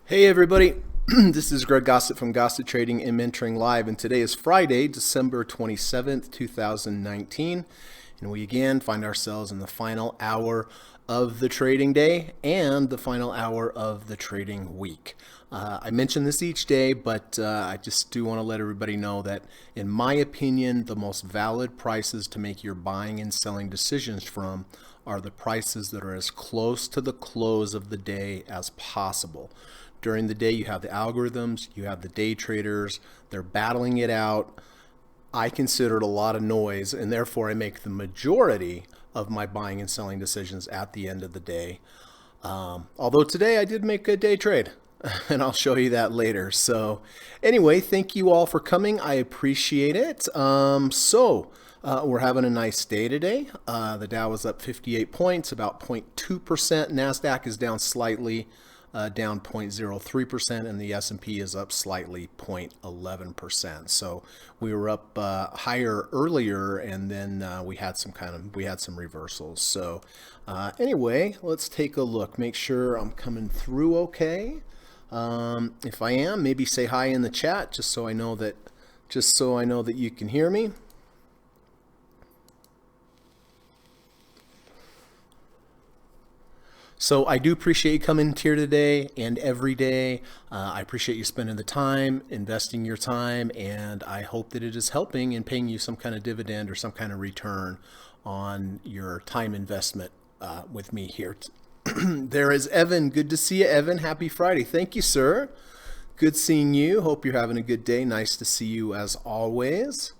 Hey everybody, this is Greg Gossett from Gossett Trading and Mentoring Live, and today is Friday, December 27th, 2019, and we again find ourselves in the final hour of the trading day and the final hour of the trading week. I mention this each day, but I just do want to let everybody know that, in my opinion, the most valid prices to make your buying and selling decisions from are the prices that are as close to the close of the day as possible. During the day, you have the algorithms, you have the day traders, they're battling it out. I consider it a lot of noise, and therefore I make the majority of my buying and selling decisions at the end of the day. Although today I did make a day trade, and I'll show you that later. So anyway, thank you all for coming. I appreciate it. We're having a nice day today. The Dow is up 58 points, about 0.2%. NASDAQ is down slightly, down 0.03%, and the S&P is up slightly, 0.11%. So we were up higher earlier, and then we had some reversals. So anyway, let's take a look. Make sure I'm coming through okay. If I am, maybe say hi in the chat, just so I know that you can hear me. So I do appreciate you coming here today and every day. I appreciate you spending the time, investing your time, and I hope that it is helping and paying you some kind of dividend or some kind of return on your time investment with me here. There is Evan. Good to see you, Evan. Happy Friday. Thank you, sir. Good seeing you. Hope you're having a good day. Nice to see you as always.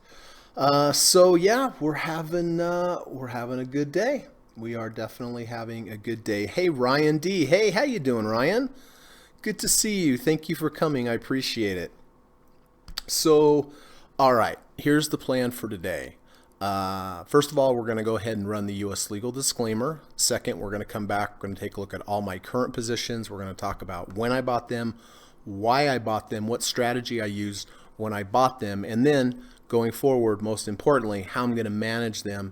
So yeah, we're having a good day. We are definitely having a good day. Hey, Ryan D. Hey, how you doing, Ryan? Good to see you. Thank you for coming. I appreciate it. So, all right, here's the plan for today. First of all, we're going to go ahead and run the U.S. legal disclaimer. Second, we're going to come back. We're going to take a look at all my current positions. We're going to talk about when I bought them, why I bought them, what strategy I used when I bought them, and then going forward, most importantly, how I'm going to manage them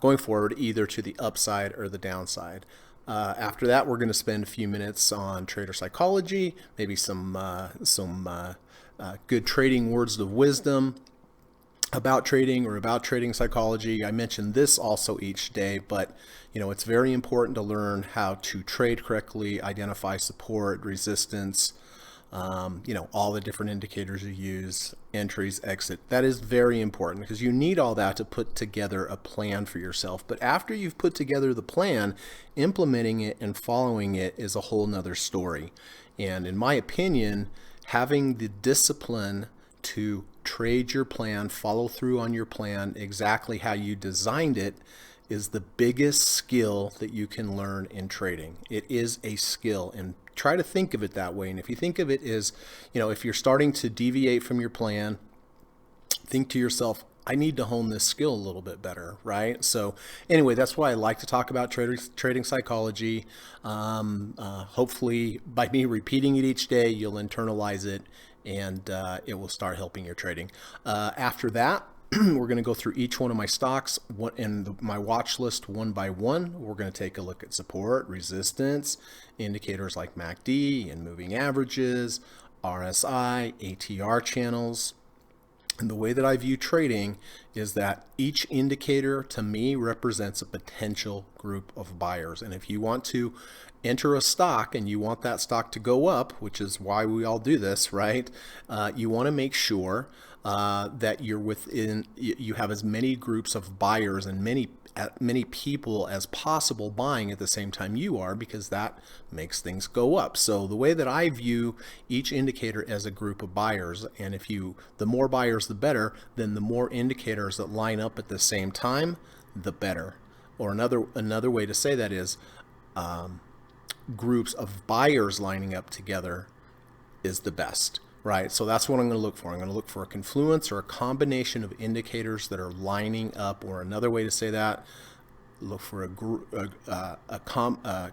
going forward, either to the upside or the downside. After that, we're going to spend a few minutes on trader psychology, maybe some good trading words of wisdom about trading or about trading psychology. I mention this also each day, but it's very important to learn how to trade correctly, identify support, resistance, all the different indicators you use, entries, exit. That is very important because you need all that to put together a plan for yourself. But after you've put together the plan, implementing it and following it is a whole nother story. And in my opinion, having the discipline to trade your plan, follow through on your plan exactly how you designed it, is the biggest skill that you can learn in trading. It is a skill, and try to think of it that way. And if you think of it as, if you're starting to deviate from your plan, think to yourself, I need to hone this skill a little bit better, right? So anyway, that's why I like to talk about trading psychology. Hopefully by me repeating it each day, you'll internalize it, and it will start helping your trading. After that, we're going to go through each one of my stocks and my watch list one by one. We're going to take a look at support, resistance, indicators like MACD and moving averages, RSI, ATR channels. And the way that I view trading is that each indicator to me represents a potential group of buyers. And if you want to enter a stock and you want that stock to go up, which is why we all do this, right? You want to make sure that you have as many groups of buyers and many people as possible buying at the same time you are, because that makes things go up. So the way that I view each indicator as a group of buyers, and the more buyers the better, then the more indicators that line up at the same time, the better. Or another way to say that is groups of buyers lining up together is the best. Right, so that's what I'm going to look for. I'm going to look for a confluence or a combination of indicators that are lining up, or another way to say that, look for a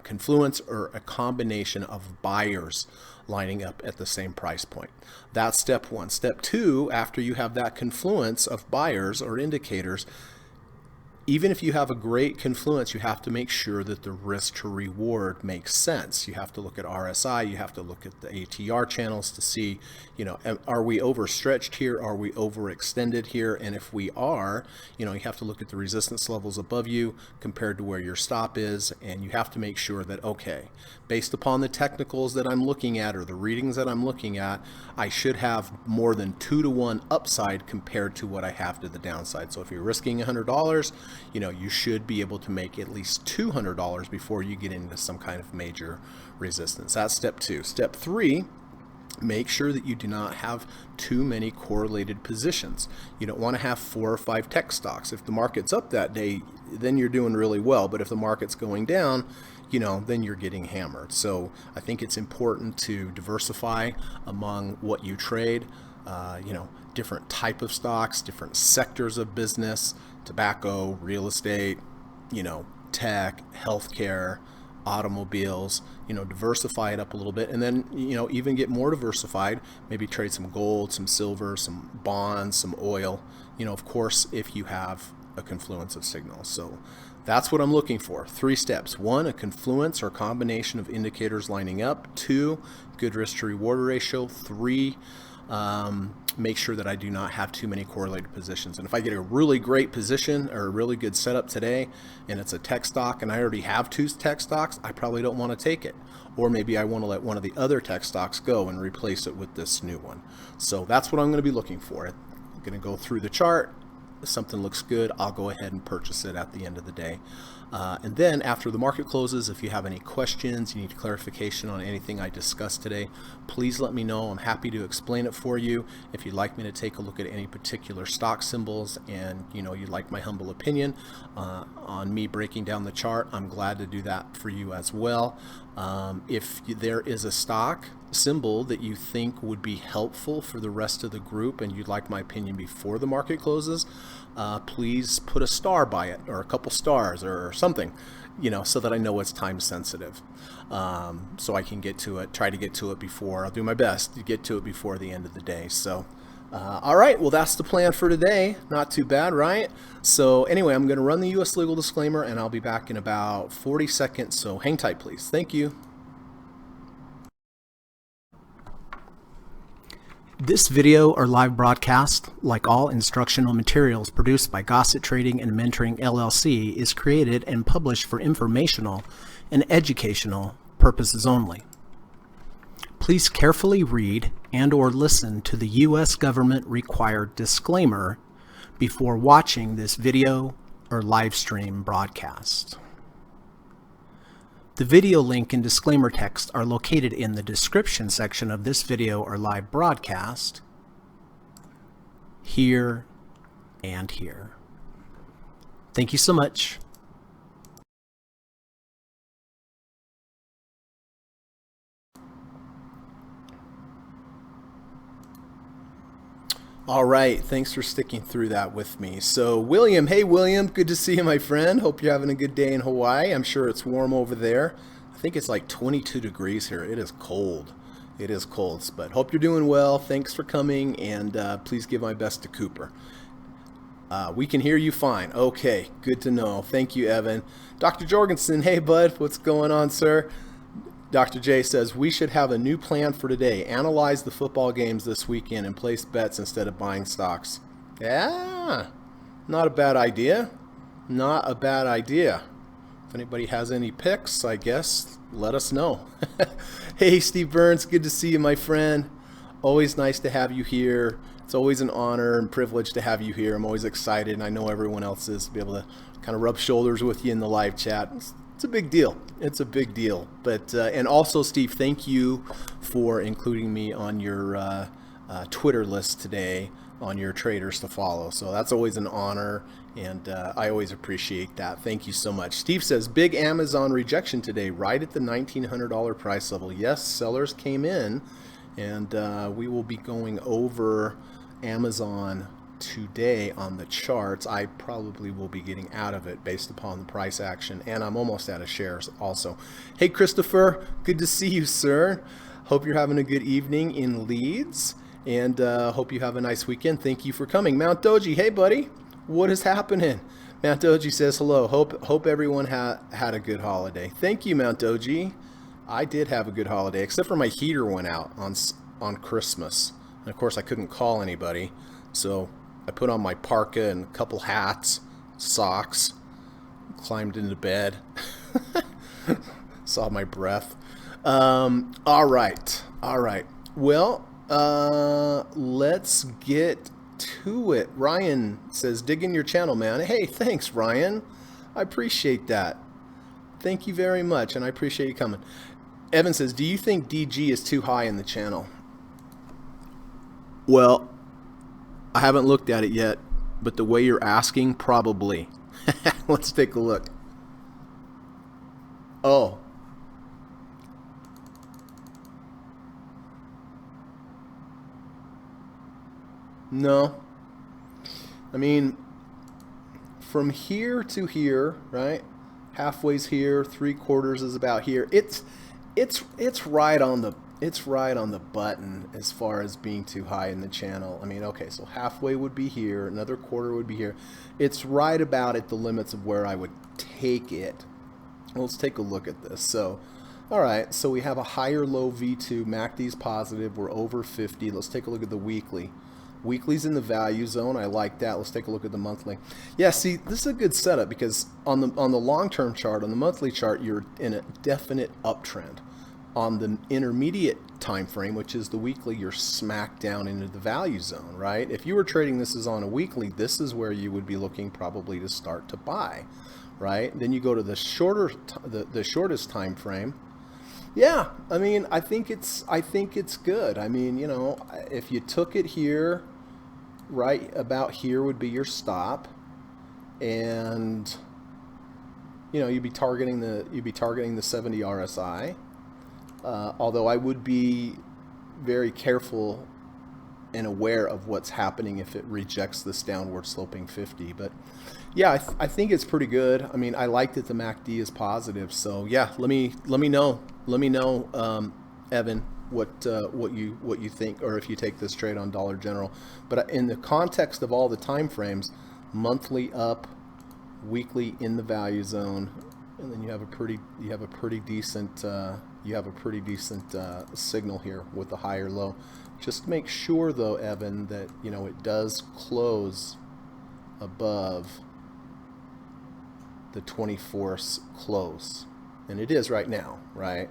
confluence or a combination of buyers lining up at the same price point. That's step one. Step two, after you have that confluence of buyers or indicators, even if you have a great confluence, you have to make sure that the risk to reward makes sense. You have to look at RSI, you have to look at the ATR channels to see, are we overstretched here? Are we overextended here? And if we are, you have to look at the resistance levels above you compared to where your stop is. And you have to make sure that, okay, based upon the technicals that I'm looking at or the readings that I'm looking at, I should have more than 2-to-1 upside compared to what I have to the downside. So if you're risking $100, you should be able to make at least $200 before you get into some kind of major resistance. That's step 2. Step 3, make sure that you do not have too many correlated positions. You don't want to have 4 or 5 tech stocks. If the market's up that day, then you're doing really well. But if the market's going down, then you're getting hammered. So I think it's important to diversify among what you trade, different type of stocks, different sectors of business, tobacco, real estate, tech, healthcare, automobiles, diversify it up a little bit, and then, even get more diversified, maybe trade some gold, some silver, some bonds, some oil, of course, if you have a confluence of signals. So that's what I'm looking for. 3 steps. 1, a confluence or combination of indicators lining up. 2, good risk to reward ratio. 3, make sure that I do not have too many correlated positions. And if I get a really great position or a really good setup today and it's a tech stock and I already have 2 tech stocks, I probably don't want to take it. Or maybe I want to let one of the other tech stocks go and replace it with this new one. So that's what I'm going to be looking for. I'm going to go through the chart. If something looks good, I'll go ahead and purchase it at the end of the day. And then after the market closes, if you have any questions, you need clarification on anything I discussed today, please let me know. I'm happy to explain it for you. If you'd like me to take a look at any particular stock symbols and you'd like my humble opinion on me breaking down the chart, I'm glad to do that for you as well. If there is a stock symbol that you think would be helpful for the rest of the group and you'd like my opinion before the market closes, please put a star by it or a couple stars or something, so that I know it's time sensitive, so I can get to it, try to get to it before, I'll do my best to get to it before the end of the day. So all right, well, that's the plan for today. Not too bad, right? So anyway, I'm going to run the U.S. legal disclaimer and I'll be back in about 40 seconds, so hang tight, please. Thank you. This video or live broadcast, like all instructional materials produced by Gossett Trading and Mentoring LLC, is created and published for informational and educational purposes only. Please carefully read and/or listen to the U.S. government required disclaimer before watching this video or live stream broadcast. The video link and disclaimer text are located in the description section of this video or live broadcast, here and here. Thank you so much. All right, thanks for sticking through that with me. So William, hey William, good to see you, my friend. Hope you're having a good day in Hawaii. I'm sure it's warm over there. I think it's like 22 degrees here. It is cold. It is cold, but hope you're doing well. Thanks for coming, and please give my best to Cooper. We can hear you fine. Okay, good to know. Thank you, Evan. Dr. Jorgensen, hey bud, what's going on, sir? Dr. J says, we should have a new plan for today. Analyze the football games this weekend and place bets instead of buying stocks. Yeah, not a bad idea. Not a bad idea. If anybody has any picks, I guess, let us know. Hey, Steve Burns, good to see you, my friend. Always nice to have you here. It's always an honor and privilege to have you here. I'm always excited, and I know everyone else is, to be able to kind of rub shoulders with you in the live chat. It's a big deal. It's a big deal. But and also, Steve, thank you for including me on your Twitter list today on your traders to follow. So that's always an honor, and I always appreciate that. Thank you so much. Steve says, big Amazon rejection today, right at the $1,900 price level. Yes, sellers came in, and we will be going over Amazon today on the charts. I probably will be getting out of it based upon the price action, and I'm almost out of shares also. Hey Christopher, good to see you, sir. Hope you're having a good evening in Leeds, and hope you have a nice weekend. Thank you for coming. Mount Doji, hey buddy, what is happening? Mount Doji says hello. Hope everyone had a good holiday. Thank you, Mount Doji. I did have a good holiday, except for my heater went out on Christmas, and of course I couldn't call anybody, so I put on my parka and a couple hats, socks, climbed into bed, saw my breath. All right. Well, let's get to it. Ryan says, dig in your channel, man. Hey, thanks, Ryan. I appreciate that. Thank you very much, and I appreciate you coming. Evan says, do you think DG is too high in the channel? Well, I haven't looked at it yet, but the way you're asking, probably. Let's take a look. Oh. No. I mean, from here to here, right? Halfway's here, 3/4 is about here. It's right on the button as far as being too high in the channel. I mean, okay, so halfway would be here, another quarter would be here. It's right about at the limits of where I would take it. Well, let's take a look at this. So, all right, so we have a higher low V2, MACD's positive, we're over 50. Let's take a look at the weekly. Weekly's in the value zone. I like that. Let's take a look at the monthly. Yeah, see, this is a good setup because on the long-term chart, on the monthly chart, you're in a definite uptrend. On the intermediate time frame, which is the weekly, you're smack down into the value zone, right? If you were trading this as on a weekly, this is where you would be looking probably to start to buy, right? Then you go to the the shortest time frame. Yeah, I mean, I think it's good. I mean, you know, if you took it here, right about here would be your stop, and you know, you'd be targeting the 70 RSI. Although I would be very careful and aware of what's happening if it rejects this downward sloping 50. But yeah, I think it's pretty good. I mean, I like that the MACD is positive. So yeah, let me know. Let me know, Evan, what you think, or if you take this trade on Dollar General. But in the context of all the time frames, monthly up, weekly in the value zone, and then you have a pretty decent signal here with the higher low. Just make sure though, Evan, that you know it does close above the 24th close, and it is right now, right?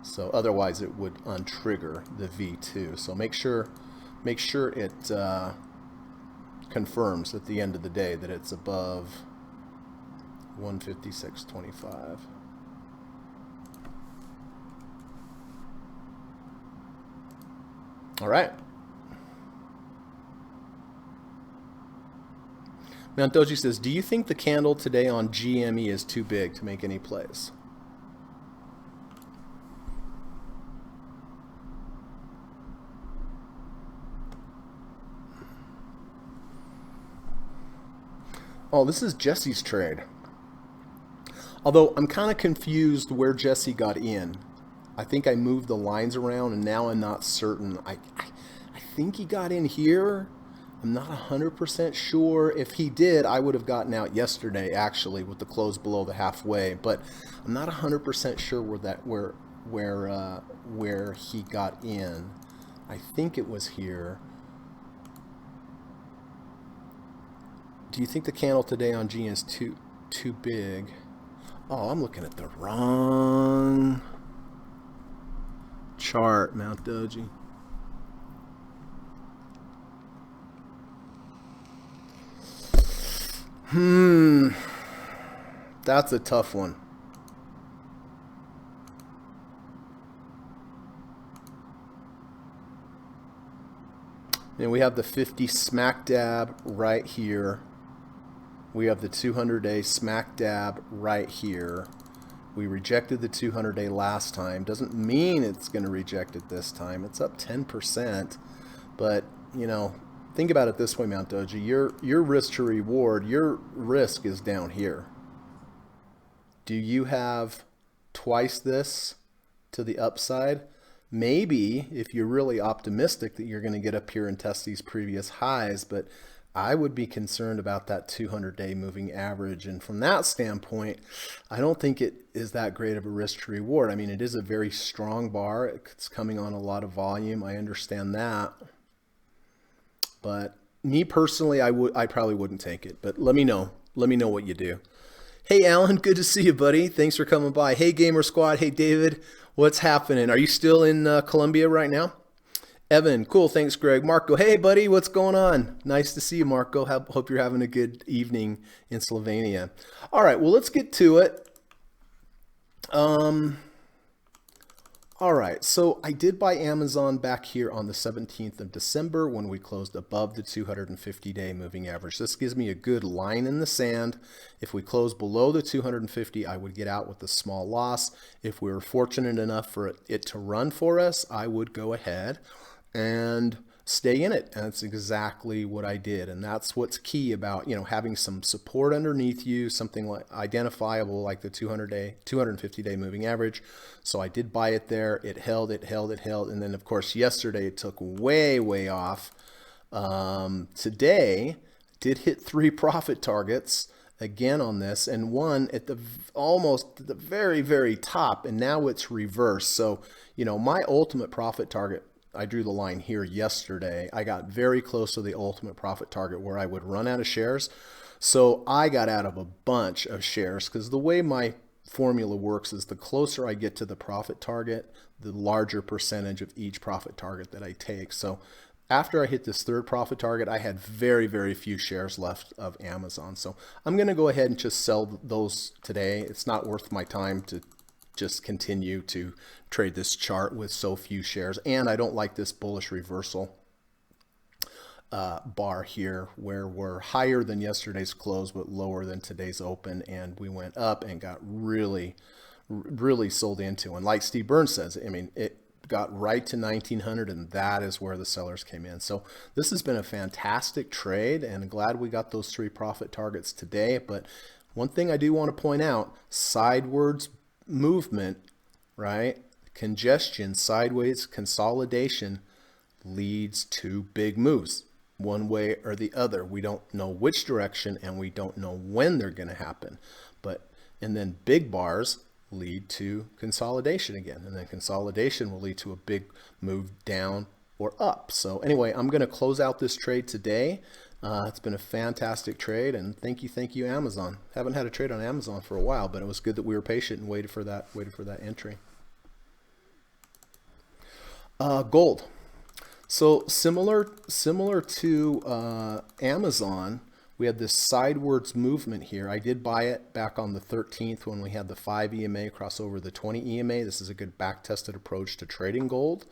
So otherwise it would untrigger the V2. So make sure it confirms at the end of the day that it's above 156.25. All right. Mount Doji says, do you think the candle today on GME is too big to make any plays? Oh, this is Jesse's trade. Although I'm kind of confused where Jesse got in. I think I moved the lines around and now I'm not certain. I think he got in here. I'm not 100% sure. If he did, I would have gotten out yesterday actually with the close below the halfway, but I'm not 100% sure where he got in. I think it was here. Do you think the candle today on G is too big? Oh, I'm looking at the wrong chart, Mount Doji. That's a tough one. And we have the 50 smack dab right here. We have the 200-day smack dab right here. We rejected the 200-day last time. Doesn't mean it's going to reject it this time. It's up 10%. But, you know, think about it this way, Mount Doji. Your risk to reward, your risk is down here. Do you have twice this to the upside? Maybe if you're really optimistic that you're going to get up here and test these previous highs, but I would be concerned about that 200-day moving average. And from that standpoint, I don't think it is that great of a risk to reward. I mean, it is a very strong bar. It's coming on a lot of volume. I understand that. But me personally, I probably wouldn't take it. But let me know. Let me know what you do. Hey, Alan, good to see you, buddy. Thanks for coming by. Hey, Gamer Squad. Hey, David. What's happening? Are you still in Colombia right now? Evan, cool. Thanks, Greg. Marco, hey, buddy. What's going on? Nice to see you, Marco. Hope you're having a good evening in Slovenia. All right, well, let's get to it. All right, so I did buy Amazon back here on the 17th of December when we closed above the 250-day moving average. This gives me a good line in the sand. If we close below the 250, I would get out with a small loss. If we were fortunate enough for it to run for us, I would go ahead and stay in it. And that's exactly what I did. And that's what's key about, having some support underneath you, something like identifiable like the 250-day moving average. So I did buy it there. It held. And then of course, yesterday it took way off. Today did hit 3 profit targets again on this, and one at almost the very top, and now it's reversed. So, my ultimate profit target, I drew the line here yesterday. I got very close to the ultimate profit target where I would run out of shares. So I got out of a bunch of shares because the way my formula works is the closer I get to the profit target, the larger percentage of each profit target that I take. So after I hit this 3rd profit target, I had very few shares left of Amazon. So I'm going to go ahead and just sell those today. It's not worth my time to just continue to trade this chart with so few shares. And I don't like this bullish reversal bar here where we're higher than yesterday's close but lower than today's open, and we went up and got really sold into. And like Steve Burns says, I mean, it got right to 1900, and that is where the sellers came in. So this has been a fantastic trade, and glad we got those 3 profit targets today. But one thing I do want to point out, sidewards movement, right? Congestion, sideways consolidation leads to big moves one way or the other. We don't know which direction, and we don't know when they're going to happen. And then big bars lead to consolidation again, and then consolidation will lead to a big move down or up. So anyway, I'm going to close out this trade today. It's been a fantastic trade, and thank you, Amazon. Haven't had a trade on Amazon for a while, but it was good that we were patient and waited for that entry. Gold. So similar to Amazon, we had this sidewards movement here. I did buy it back on the 13th when we had the 5 EMA cross over the 20 EMA. This is a good back-tested approach to trading gold.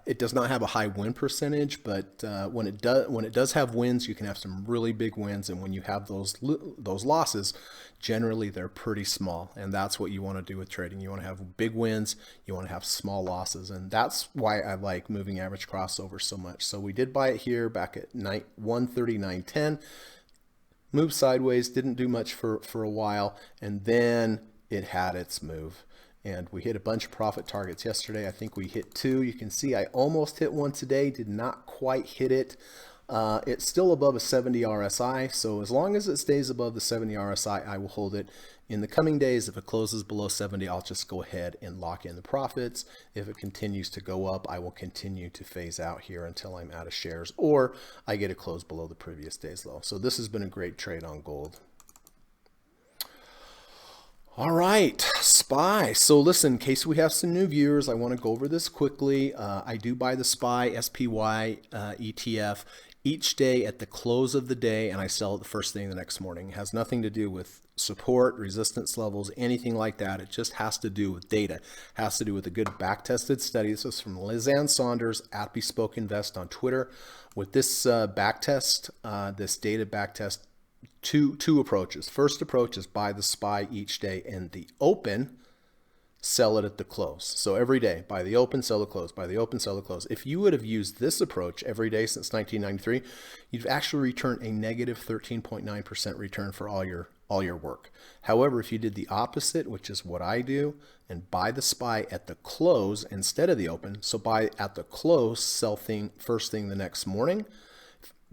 It does not have a high win percentage, but when it does have wins, you can have some really big wins. And when you have those losses, generally they're pretty small. And that's what you want to do with trading. You want to have big wins. You want to have small losses. And that's why I like moving average crossover so much. So we did buy it here back at 139.10. Moved sideways, didn't do much for a while, and then it had its move. And we hit a bunch of profit targets yesterday. I think we hit 2. You can see I almost hit 1 today, did not quite hit it. It's still above a 70 RSI, so as long as it stays above the 70 RSI, I will hold it. In the coming days, if it closes below 70, I'll just go ahead and lock in the profits. If it continues to go up, I will continue to phase out here until I'm out of shares, or I get a close below the previous day's low. So this has been a great trade on gold. All right, SPY. So listen, in case we have some new viewers, I want to go over this quickly. I do buy the SPY ETF each day at the close of the day, and I sell it the first thing the next morning. It has nothing to do with support, resistance levels, anything like that. It just has to do with data. It has to do with a good back-tested study. This is from Lizanne Saunders at Bespoke Invest on Twitter. With this backtest, this data backtest, two approaches. First approach is buy the SPY each day in the open, sell it at the close. So every day, buy the open, sell the close, buy the open, sell the close. If you would have used this approach every day since 1993, you've actually returned a negative 13.9% return for all your all your work. However, if you did the opposite, which is what I do, and buy the SPY at the close instead of the open, so buy at the close, sell first thing the next morning,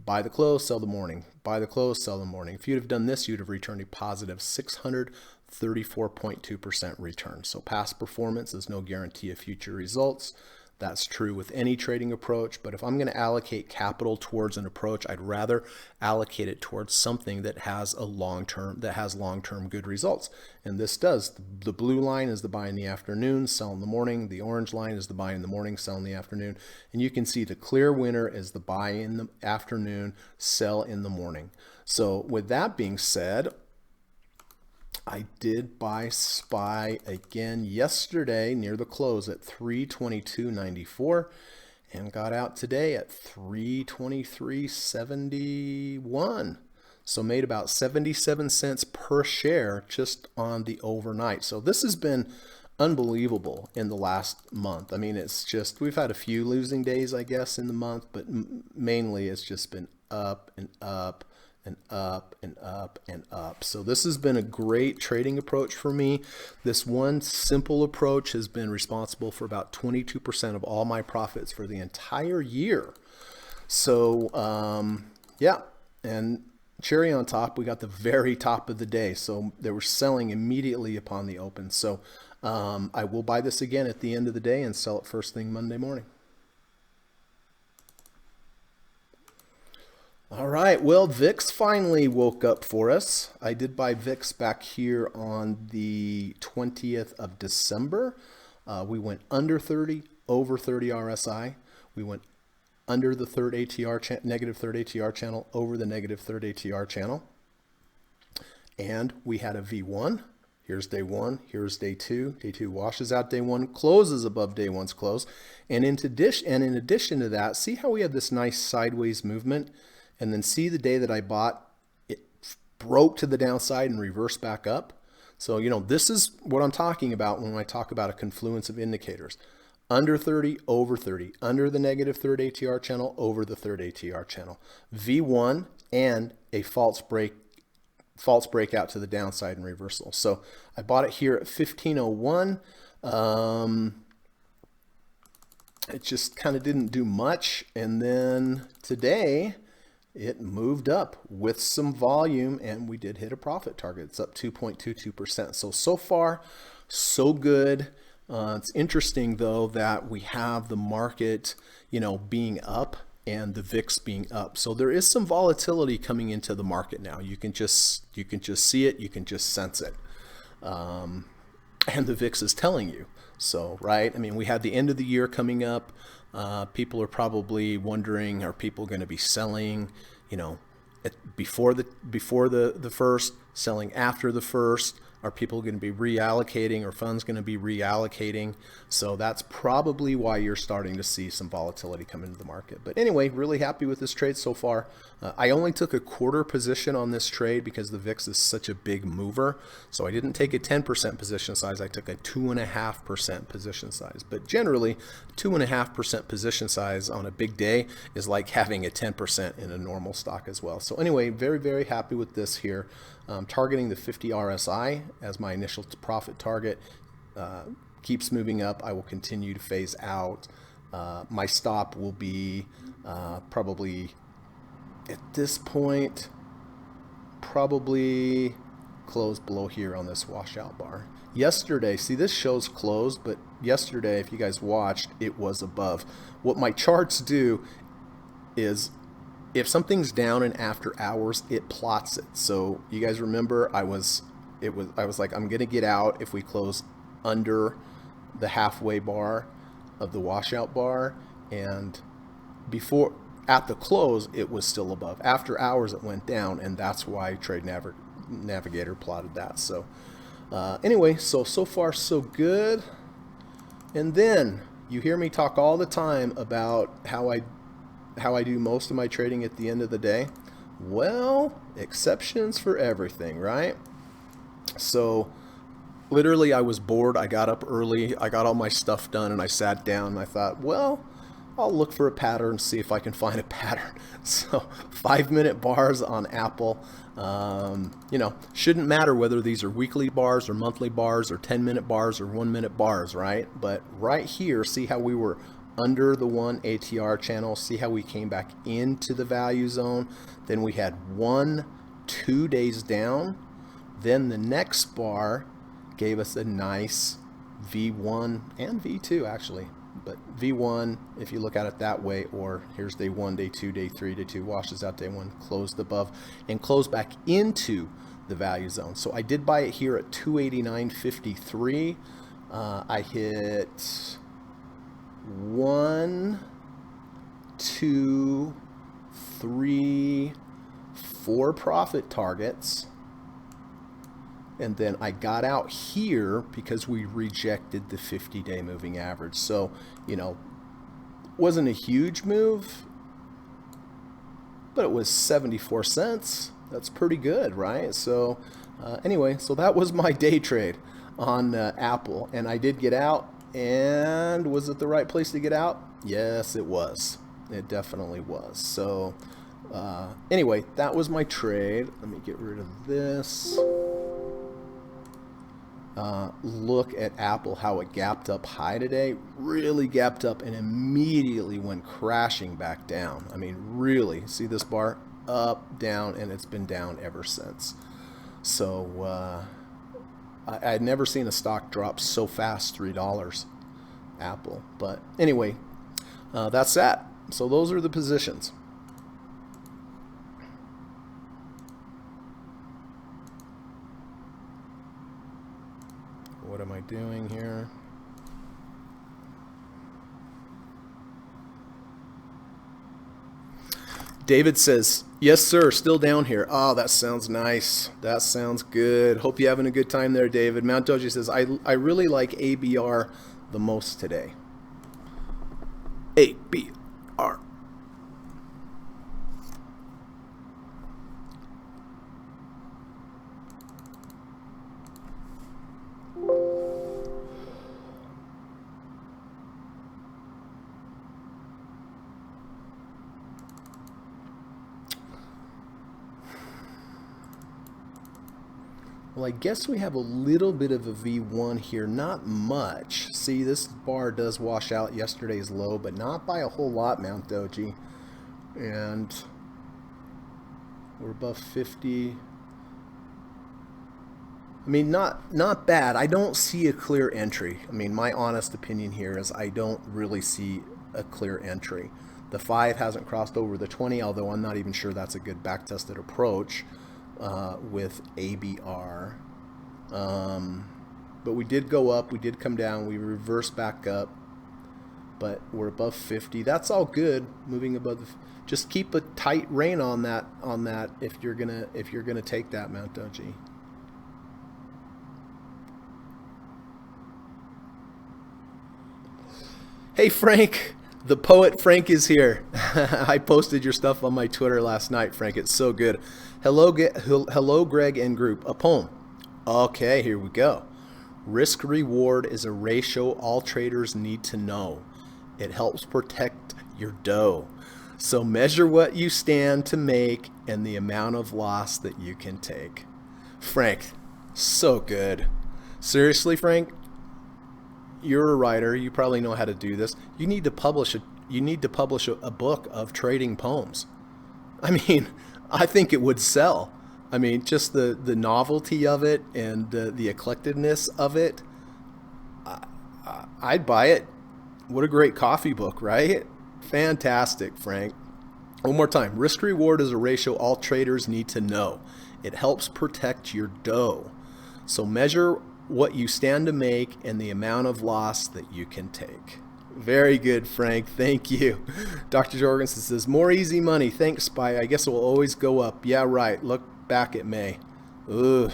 buy the close, sell the morning, buy the close, sell the morning. If you'd have done this, you'd have returned a positive 634.2% return. So past performance is no guarantee of future results. That's true with any trading approach, but if I'm going to allocate capital towards an approach, I'd rather allocate it towards something that has long-term good results. And this does. The blue line is the buy in the afternoon, sell in the morning. The orange line is the buy in the morning, sell in the afternoon. And you can see the clear winner is the buy in the afternoon, sell in the morning. So with that being said, I did buy SPY again yesterday near the close at 322.94 and got out today at 323.71. So made about 77 cents per share just on the overnight. So this has been unbelievable in the last month. I mean, it's just, we've had a few losing days, I guess, in the month, but mainly it's just been up and up and up and up and up. So this has been a great trading approach for me. This one simple approach has been responsible for about 22% of all my profits for the entire year. So yeah, and cherry on top, we got the very top of the day. So they were selling immediately upon the open. So I will buy this again at the end of the day and sell it first thing Monday morning. All right, well, VIX finally woke up for us. I did buy VIX back here on the 20th of December. We went under 30, over 30 RSI. We went under the third ATR negative third ATR channel, over the negative third ATR channel. And we had a V1. Here's day one, here's day two. Day two washes out day one, closes above day one's close. And in addition to that, see how we have this nice sideways movement? And then see the day that I bought, it broke to the downside and reversed back up. So, you know, this is what I'm talking about when I talk about a confluence of indicators. Under 30, over 30, under the negative third ATR channel, over the third ATR channel. V1 and a false breakout to the downside and reversal. So I bought it here at 1501. It just kind of didn't do much. And then today, it moved up with some volume and we did hit a profit target. It's up 2.22%. So far, so good. It's interesting though that we have the market, you know, being up and the VIX being up. So there is some volatility coming into the market now. You can just see it, you can just sense it. And the VIX is telling you. So, right? I mean, we had the end of the year coming up. People are probably wondering, are people going to be selling, you know, before the first, selling after the first? Are people going to be reallocating, or funds going to be reallocating? So that's probably why you're starting to see some volatility come into the market. But anyway, really happy with this trade so far. I only took a quarter position on this trade because the VIX is such a big mover. So I didn't take a 10% position size. I took a 2.5% position size. But generally, 2.5% position size on a big day is like having a 10% in a normal stock as well. So anyway, very, very happy with this here. Targeting the 50 RSI as my initial profit target. Keeps moving up. I will continue to phase out. My stop will be probably at this point, probably close below here on this washout bar. Yesterday, see, this shows closed, but yesterday, if you guys watched, it was above. What my charts do is, if something's down in after hours, it plots it. So you guys remember, I was like, I'm gonna get out if we close under the halfway bar of the washout bar, and before, at the close, it was still above. After hours, it went down, and that's why Trade Navigator plotted that. So anyway, so far so good. And then you hear me talk all the time about how I do most of my trading at the end of the day. Well, exceptions for everything, right? So literally I was bored. I got up early. I got all my stuff done and I sat down and I thought, well, I'll look for a pattern, see if I can find a pattern. So 5-minute bars on Apple. Shouldn't matter whether these are weekly bars or monthly bars or 10-minute bars or 1-minute bars, right? But right here, see how we were under the 1 ATR channel, see how we came back into the value zone. Then we had 2 days down. Then the next bar gave us a nice V1 and V2 actually. But V1, if you look at it that way, or here's day 1, day 2, day 3, day 2, washes out day 1, closed above, and closed back into the value zone. So I did buy it here at 289.53. I hit 1, 2, 3, 4 profit targets. And then I got out here because we rejected the 50-day moving average. So, wasn't a huge move, but it was 74 cents. That's pretty good, right? So anyway, so that was my day trade on Apple. And I did get out. And was it the right place to get out? Yes, it was. It definitely was. So anyway, that was my trade. Let me get rid of this. Look at Apple, how it gapped up high today, really gapped up and immediately went crashing back down. I mean, really, see this bar? Up, down, and it's been down ever since. So I had never seen a stock drop so fast, $3, Apple. But anyway, that's that. So those are the positions. What am I doing here? David says, yes, sir, still down here. Oh, that sounds nice. That sounds good. Hope you're having a good time there, David. Mount Doji says, I really like ABR the most today. ABR. Well, I guess we have a little bit of a V1 here, not much. See, this bar does wash out yesterday's low, but not by a whole lot, Mount Doji. And we're above 50. I mean, not bad. I don't see a clear entry. I mean, my honest opinion here is I don't really see a clear entry. The 5 hasn't crossed over the 20, although I'm not even sure that's a good back-tested approach. With ABR, but we did go up, we did come down, we reversed back up, but we're above 50. That's all good. Moving above the, just keep a tight rein on that if you're gonna take that, Mount Doji. Hey Frank, the poet Frank is here. I posted your stuff on my Twitter last night, Frank. It's so good. Hello, Greg and group. A poem. Okay, here we go. Risk reward is a ratio all traders need to know. It helps protect your dough. So measure what you stand to make and the amount of loss that you can take. Frank, so good. Seriously, Frank, you're a writer. You probably know how to do this. You need to publish a book of trading poems. I mean, I think it would sell. I mean, just the novelty of it and the eclecticness of it. I'd buy it. What a great coffee book, right? Fantastic, Frank. One more time. Risk reward is a ratio all traders need to know. It helps protect your dough. So measure what you stand to make and the amount of loss that you can take. Very good, Frank. Thank you. Dr. Jorgensen says, more easy money. Thanks, Spy. I guess it will always go up. Yeah, right. Look back at May. Ugh.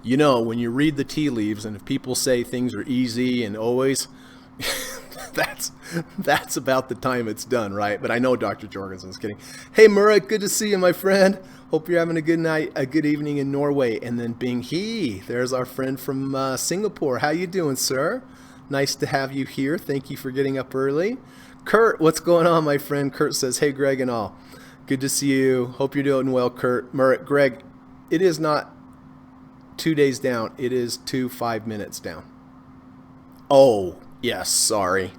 You know, when you read the tea leaves and if people say things are easy and always, that's about the time it's done, right? But I know Dr. Jorgensen's kidding. Hey, Murat, good to see you, my friend. Hope you're having a good night, a good evening in Norway. And then Bing He, there's our friend from Singapore. How you doing, sir? Nice to have you here. Thank you for getting up early. Kurt, what's going on, my friend? Kurt says, hey, Greg and all. Good to see you. Hope you're doing well, Kurt. Merritt, Greg, it is not 2 days down. It is 5 minutes down. Oh, yes, sorry.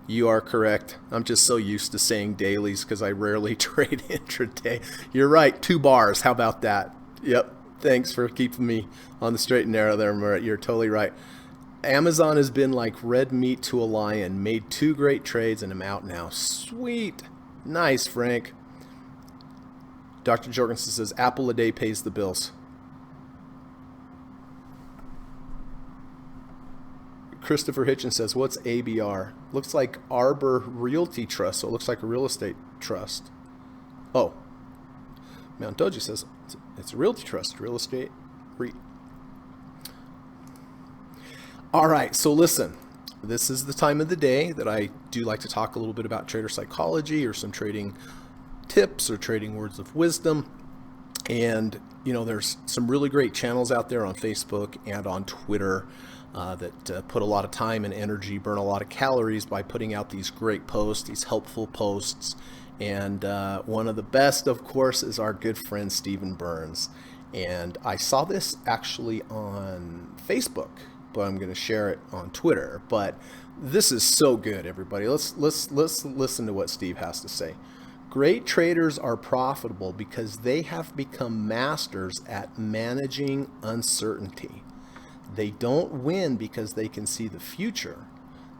You are correct. I'm just so used to saying dailies because I rarely trade intraday. You're right, 2 bars. How about that? Yep. Thanks for keeping me on the straight and narrow there, Merritt. You're totally right. Amazon has been like red meat to a lion. Made 2 great trades and I'm out now. Sweet. Nice, Frank. Dr. Jorgensen says, Apple a day pays the bills. Christopher Hitchens says, what's ABR? Looks like Arbor Realty Trust, so it looks like a real estate trust. Oh. Mount Doji says, it's a realty trust, real estate REIT. All right, so listen, this is the time of the day that I do like to talk a little bit about trader psychology or some trading tips or trading words of wisdom. And, there's some really great channels out there on Facebook and on Twitter that put a lot of time and energy, burn a lot of calories by putting out these great posts, these helpful posts. And one of the best, of course, is our good friend Stephen Burns. And I saw this actually on Facebook, but I'm going to share it on Twitter. But this is so good, everybody. Let's listen to what Steve has to say. Great traders are profitable because they have become masters at managing uncertainty. They don't win because they can see the future.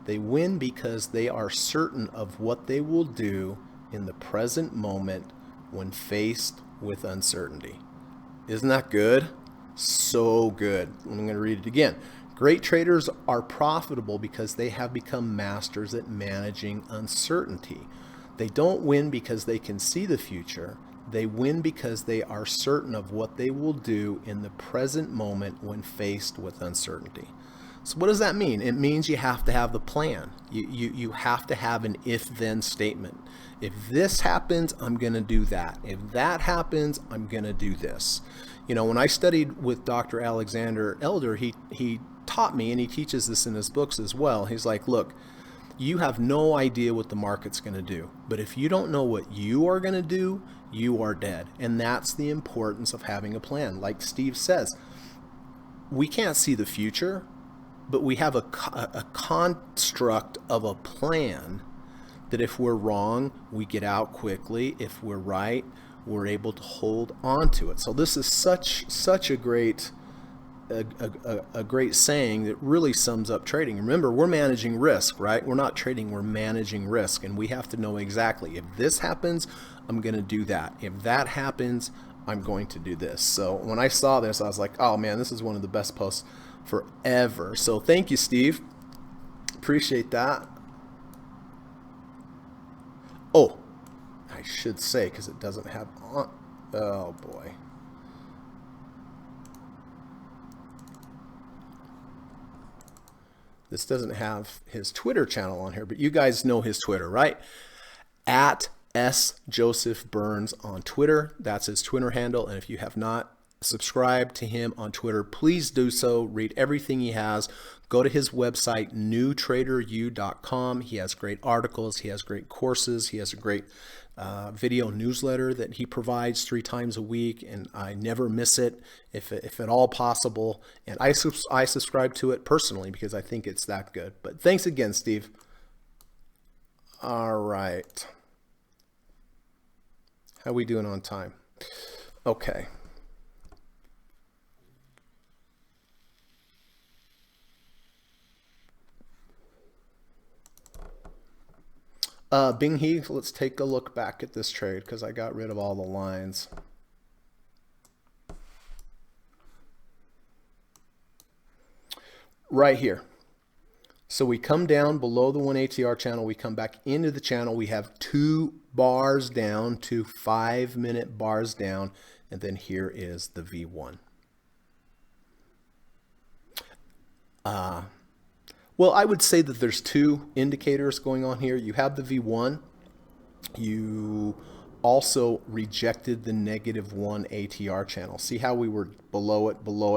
They win because they are certain of what they will do in the present moment when faced with uncertainty. Isn't that good? So good. I'm going to read it again. Great traders are profitable because they have become masters at managing uncertainty. They don't win because they can see the future. They win because they are certain of what they will do in the present moment when faced with uncertainty. So what does that mean? It means you have to have the plan. You have to have an if-then statement. If this happens, I'm going to do that. If that happens, I'm going to do this. When I studied with Dr. Alexander Elder, he taught me, and he teaches this in his books as well. He's like, look, you have no idea what the market's going to do. But if you don't know what you are going to do, you are dead. And that's the importance of having a plan. Like Steve says, we can't see the future, but we have a construct of a plan that if we're wrong, we get out quickly. If we're right, we're able to hold on to it. So this is such a great saying that really sums up trading. Remember, we're managing risk, right? We're not trading, we're managing risk. And we have to know exactly, if this happens, I'm going to do that. If that happens, I'm going to do this. So when I saw this, I was like, oh man, this is one of the best posts forever. So thank you, Steve. Appreciate that. Oh, I should say, because it doesn't have on. Oh boy. This doesn't have his Twitter channel on here, but you guys know his Twitter, right? At S. Joseph Burns on Twitter. That's his Twitter handle. And if you have not subscribed to him on Twitter, please do so. Read everything he has. Go to his website, newtraderu.com. He has great articles. He has great courses. He has a great video newsletter that he provides 3 times a week, and I never miss it if at all possible. And I subscribe to it personally because I think it's that good. But thanks again, Steve. All right. How we doing on time? Okay. Bing He, let's take a look back at this trade because I got rid of all the lines. Right here. So we come down below the 1 ATR channel. We come back into the channel. We have 2 bars down, 2 5-minute bars down. And then here is the V1. Well, I would say that there's 2 indicators going on here. You have the V1. You also rejected the -1 ATR channel. See how we were below it,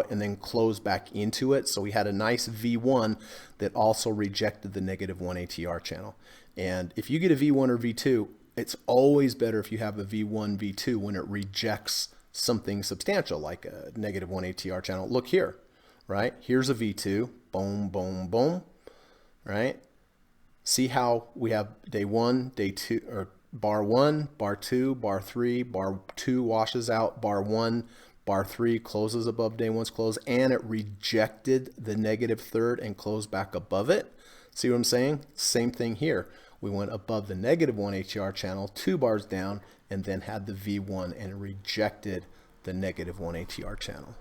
and then closed back into it? So we had a nice V1 that also rejected the -1 ATR channel. And if you get a V1 or V2, it's always better if you have a V1, V2 when it rejects something substantial like a -1 ATR channel. Look here, right? Here's a V2, boom, boom, boom, right? See how we have day 1, day 2, or bar 1, bar 2, bar 3, bar 2 washes out, bar 1, bar 3 closes above day 1's close, and it rejected the -3rd and closed back above it. See what I'm saying? Same thing here. We went above the -1 ATR channel, 2 bars down, and then had the V1 and rejected the -1 ATR channel.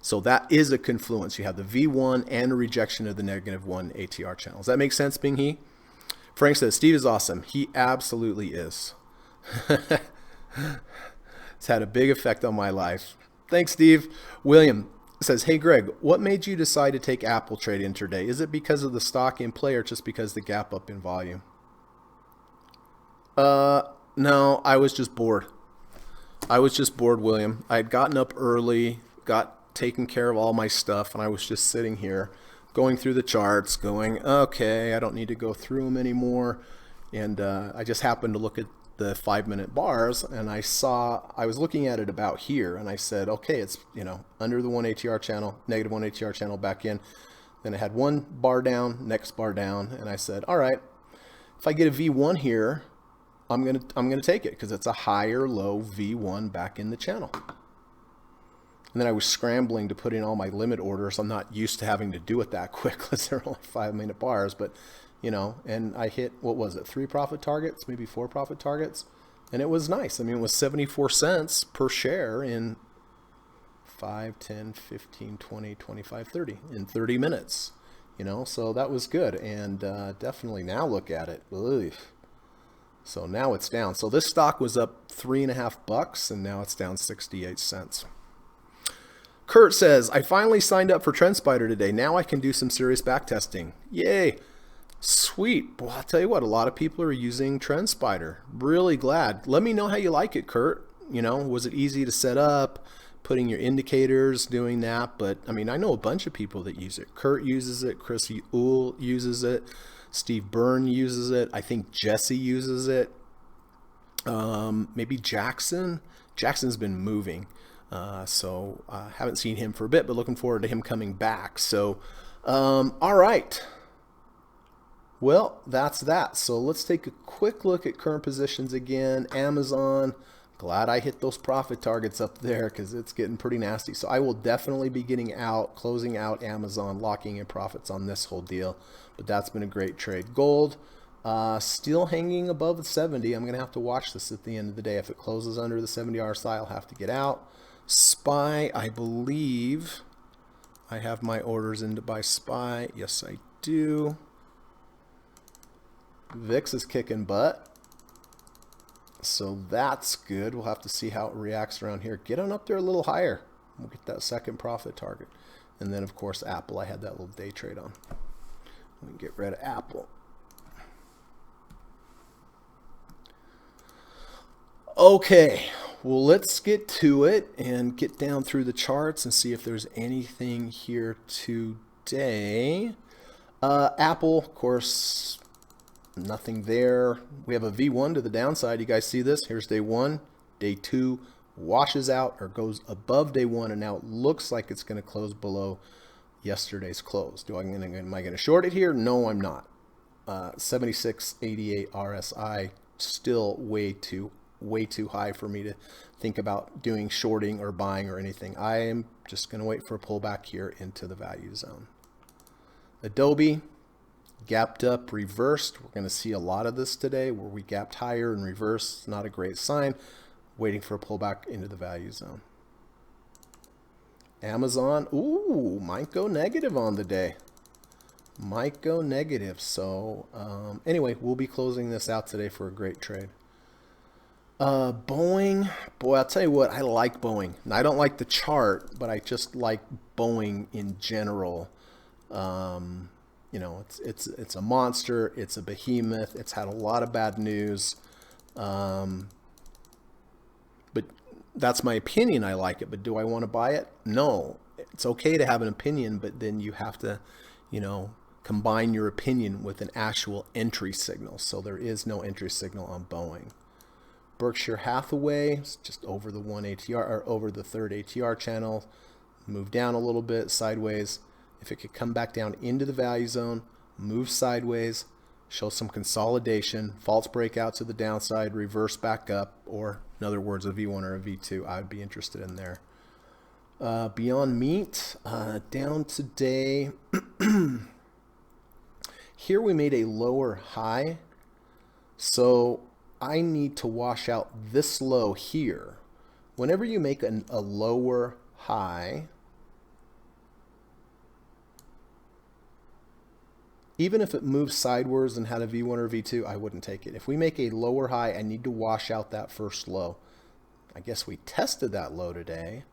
So that is a confluence. You have the V1 and a rejection of the -1 ATR channel. Does that make sense, Bing He? Frank says, Steve is awesome. He absolutely is. It's had a big effect on my life. Thanks, Steve. William says, hey, Greg, what made you decide to take Apple trade intraday? Is it because of the stock in play or just because the gap up in volume? No, I was just bored. I was just bored, William. I had gotten up early, got taken care of all my stuff, and I was just sitting here going through the charts, going, okay, I don't need to go through them anymore. And I just happened to look at the 5-minute bars, and I was looking at it about here, and I said, okay, it's, under the 1 ATR channel, -1 ATR channel back in. Then I had one bar down, next bar down, and I said, all right, if I get a V1 here, I'm gonna take it because it's a higher low V1 back in the channel. And then I was scrambling to put in all my limit orders. I'm not used to having to do it that quick because they're only 5-minute bars, but and I hit, what was it, 3 profit targets, maybe 4 profit targets, and it was nice. I mean, it was 74 cents per share in 5, 10, 15, 20, 25, 30 in 30 minutes. So that was good, and definitely now look at it. Ugh. So now it's down. So this stock was up $3.50, and now it's down 68 cents. Kurt says, I finally signed up for TrendSpider today. Now I can do some serious back testing. Yay. Sweet. Well, I'll tell you what, a lot of people are using TrendSpider. Really glad. Let me know how you like it, Kurt. Was it easy to set up, putting your indicators, doing that? But I mean, I know a bunch of people that use it. Kurt uses it. Chris Uhl uses it. Steve Byrne uses it. I think Jesse uses it. Maybe Jackson. Jackson's been moving. So I haven't seen him for a bit, but looking forward to him coming back. So, all right. Well, that's that. So let's take a quick look at current positions again. Amazon. Glad I hit those profit targets up there because it's getting pretty nasty. So I will definitely be closing out Amazon, locking in profits on this whole deal. But that's been a great trade. Gold, still hanging above the 70. I'm going to have to watch this at the end of the day. If it closes under the 70 RSI, I'll have to get out. SPY, I believe I have my orders in to buy SPY. Yes, I do. VIX is kicking butt. So that's good. We'll have to see how it reacts around here. Get on up there a little higher. We'll get that second profit target. And then, of course, Apple. I had that little day trade on. We can get rid of Apple. Okay. Well, let's get to it and get down through the charts and see if there's anything here today. Apple, of course, nothing there. We have a V1 to the downside. You guys see this? Here's day 1. Day 2 washes out or goes above day 1, and now it looks like it's going to close below yesterday's close. Am I going to short it here? No, I'm not. 76.88 RSI, still way too high for me to think about doing shorting or buying or anything. I am just going to wait for a pullback here into the value zone. Adobe gapped up, reversed. We're going to see a lot of this today where we gapped higher and reversed. Not a great sign. Waiting for a pullback into the value zone. Amazon, ooh, might go negative on the day. Might go negative. So anyway, we'll be closing this out today for a great trade. Boeing, boy, I'll tell you what, I like Boeing. Now, I don't like the chart, but I just like Boeing in general. It's a monster. It's a behemoth. It's had a lot of bad news. that's my opinion. I like it, but do I want to buy it? No. It's okay to have an opinion, but then you have to, combine your opinion with an actual entry signal. So there is no entry signal on Boeing. Berkshire Hathaway is just over the 1 ATR or over the third ATR channel. Move down a little bit sideways. If it could come back down into the value zone, move sideways, show some consolidation, false breakout to the downside, reverse back up, or in other words, a V1 or a V2, I would be interested in there. Beyond Meat, down today. Here we made a lower high, so I need to wash out this low here. Whenever you make a lower high, even if it moves sideways and had a V1 or V2, I wouldn't take it. If we make a lower high, I need to wash out that first low. I guess we tested that low today,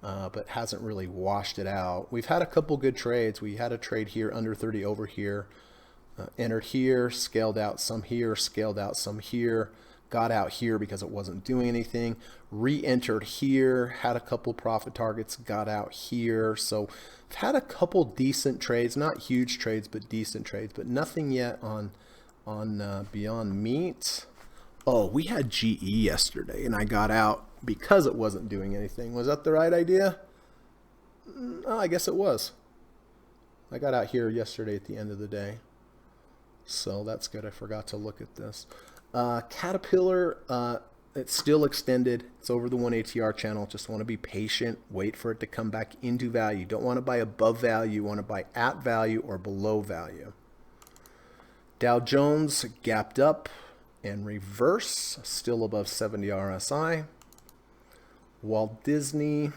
but hasn't really washed it out. We've had a couple good trades. We had a trade here under 30 over here. Entered here, scaled out some here, scaled out some here, got out here because it wasn't doing anything, re-entered here, had a couple profit targets, got out here. So I've had a couple decent trades, not huge trades, but decent trades, but nothing yet on Beyond Meat. Oh, we had GE yesterday and I got out because it wasn't doing anything. Was that the right idea? I guess it was. I got out here yesterday at the end of the day. So that's good. I forgot to look at this. Caterpillar, it's still extended. It's over the 1 ATR channel. Just want to be patient. Wait for it to come back into value. Don't want to buy above value. You want to buy at value or below value. Dow Jones gapped up and reverse. Still above 70 RSI. Walt Disney.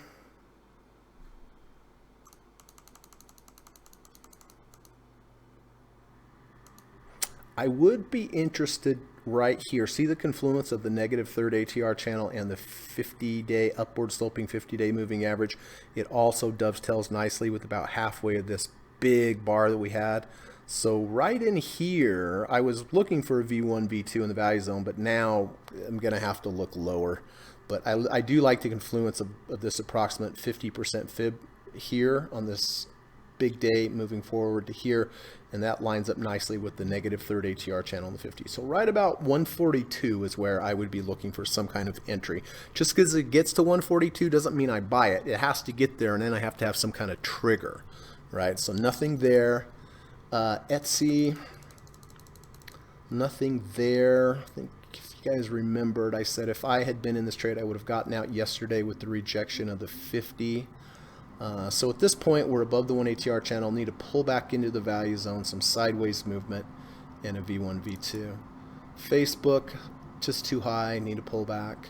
I would be interested right here. See the confluence of the negative third ATR channel and the 50-day upward sloping 50-day moving average. It also dovetails nicely with about halfway of this big bar that we had. So right in here, I was looking for a V1, V2 in the value zone, but now I'm going to have to look lower. But I do like the confluence of this approximate 50% fib here on this big day moving forward to here, and that lines up nicely with the negative third ATR channel in the 50. So right about 142 is where I would be looking for some kind of entry. Just because it gets to 142 doesn't mean I buy it. It has to get there, and then I have to have some kind of trigger, right? So nothing there. Etsy, nothing there. I think if you guys remembered, I said if I had been in this trade, I would have gotten out yesterday with the rejection of the 50. So at this point, we're above the 1 ATR channel, need to pull back into the value zone, some sideways movement, and a V1, V2. Facebook, just too high, need to pull back.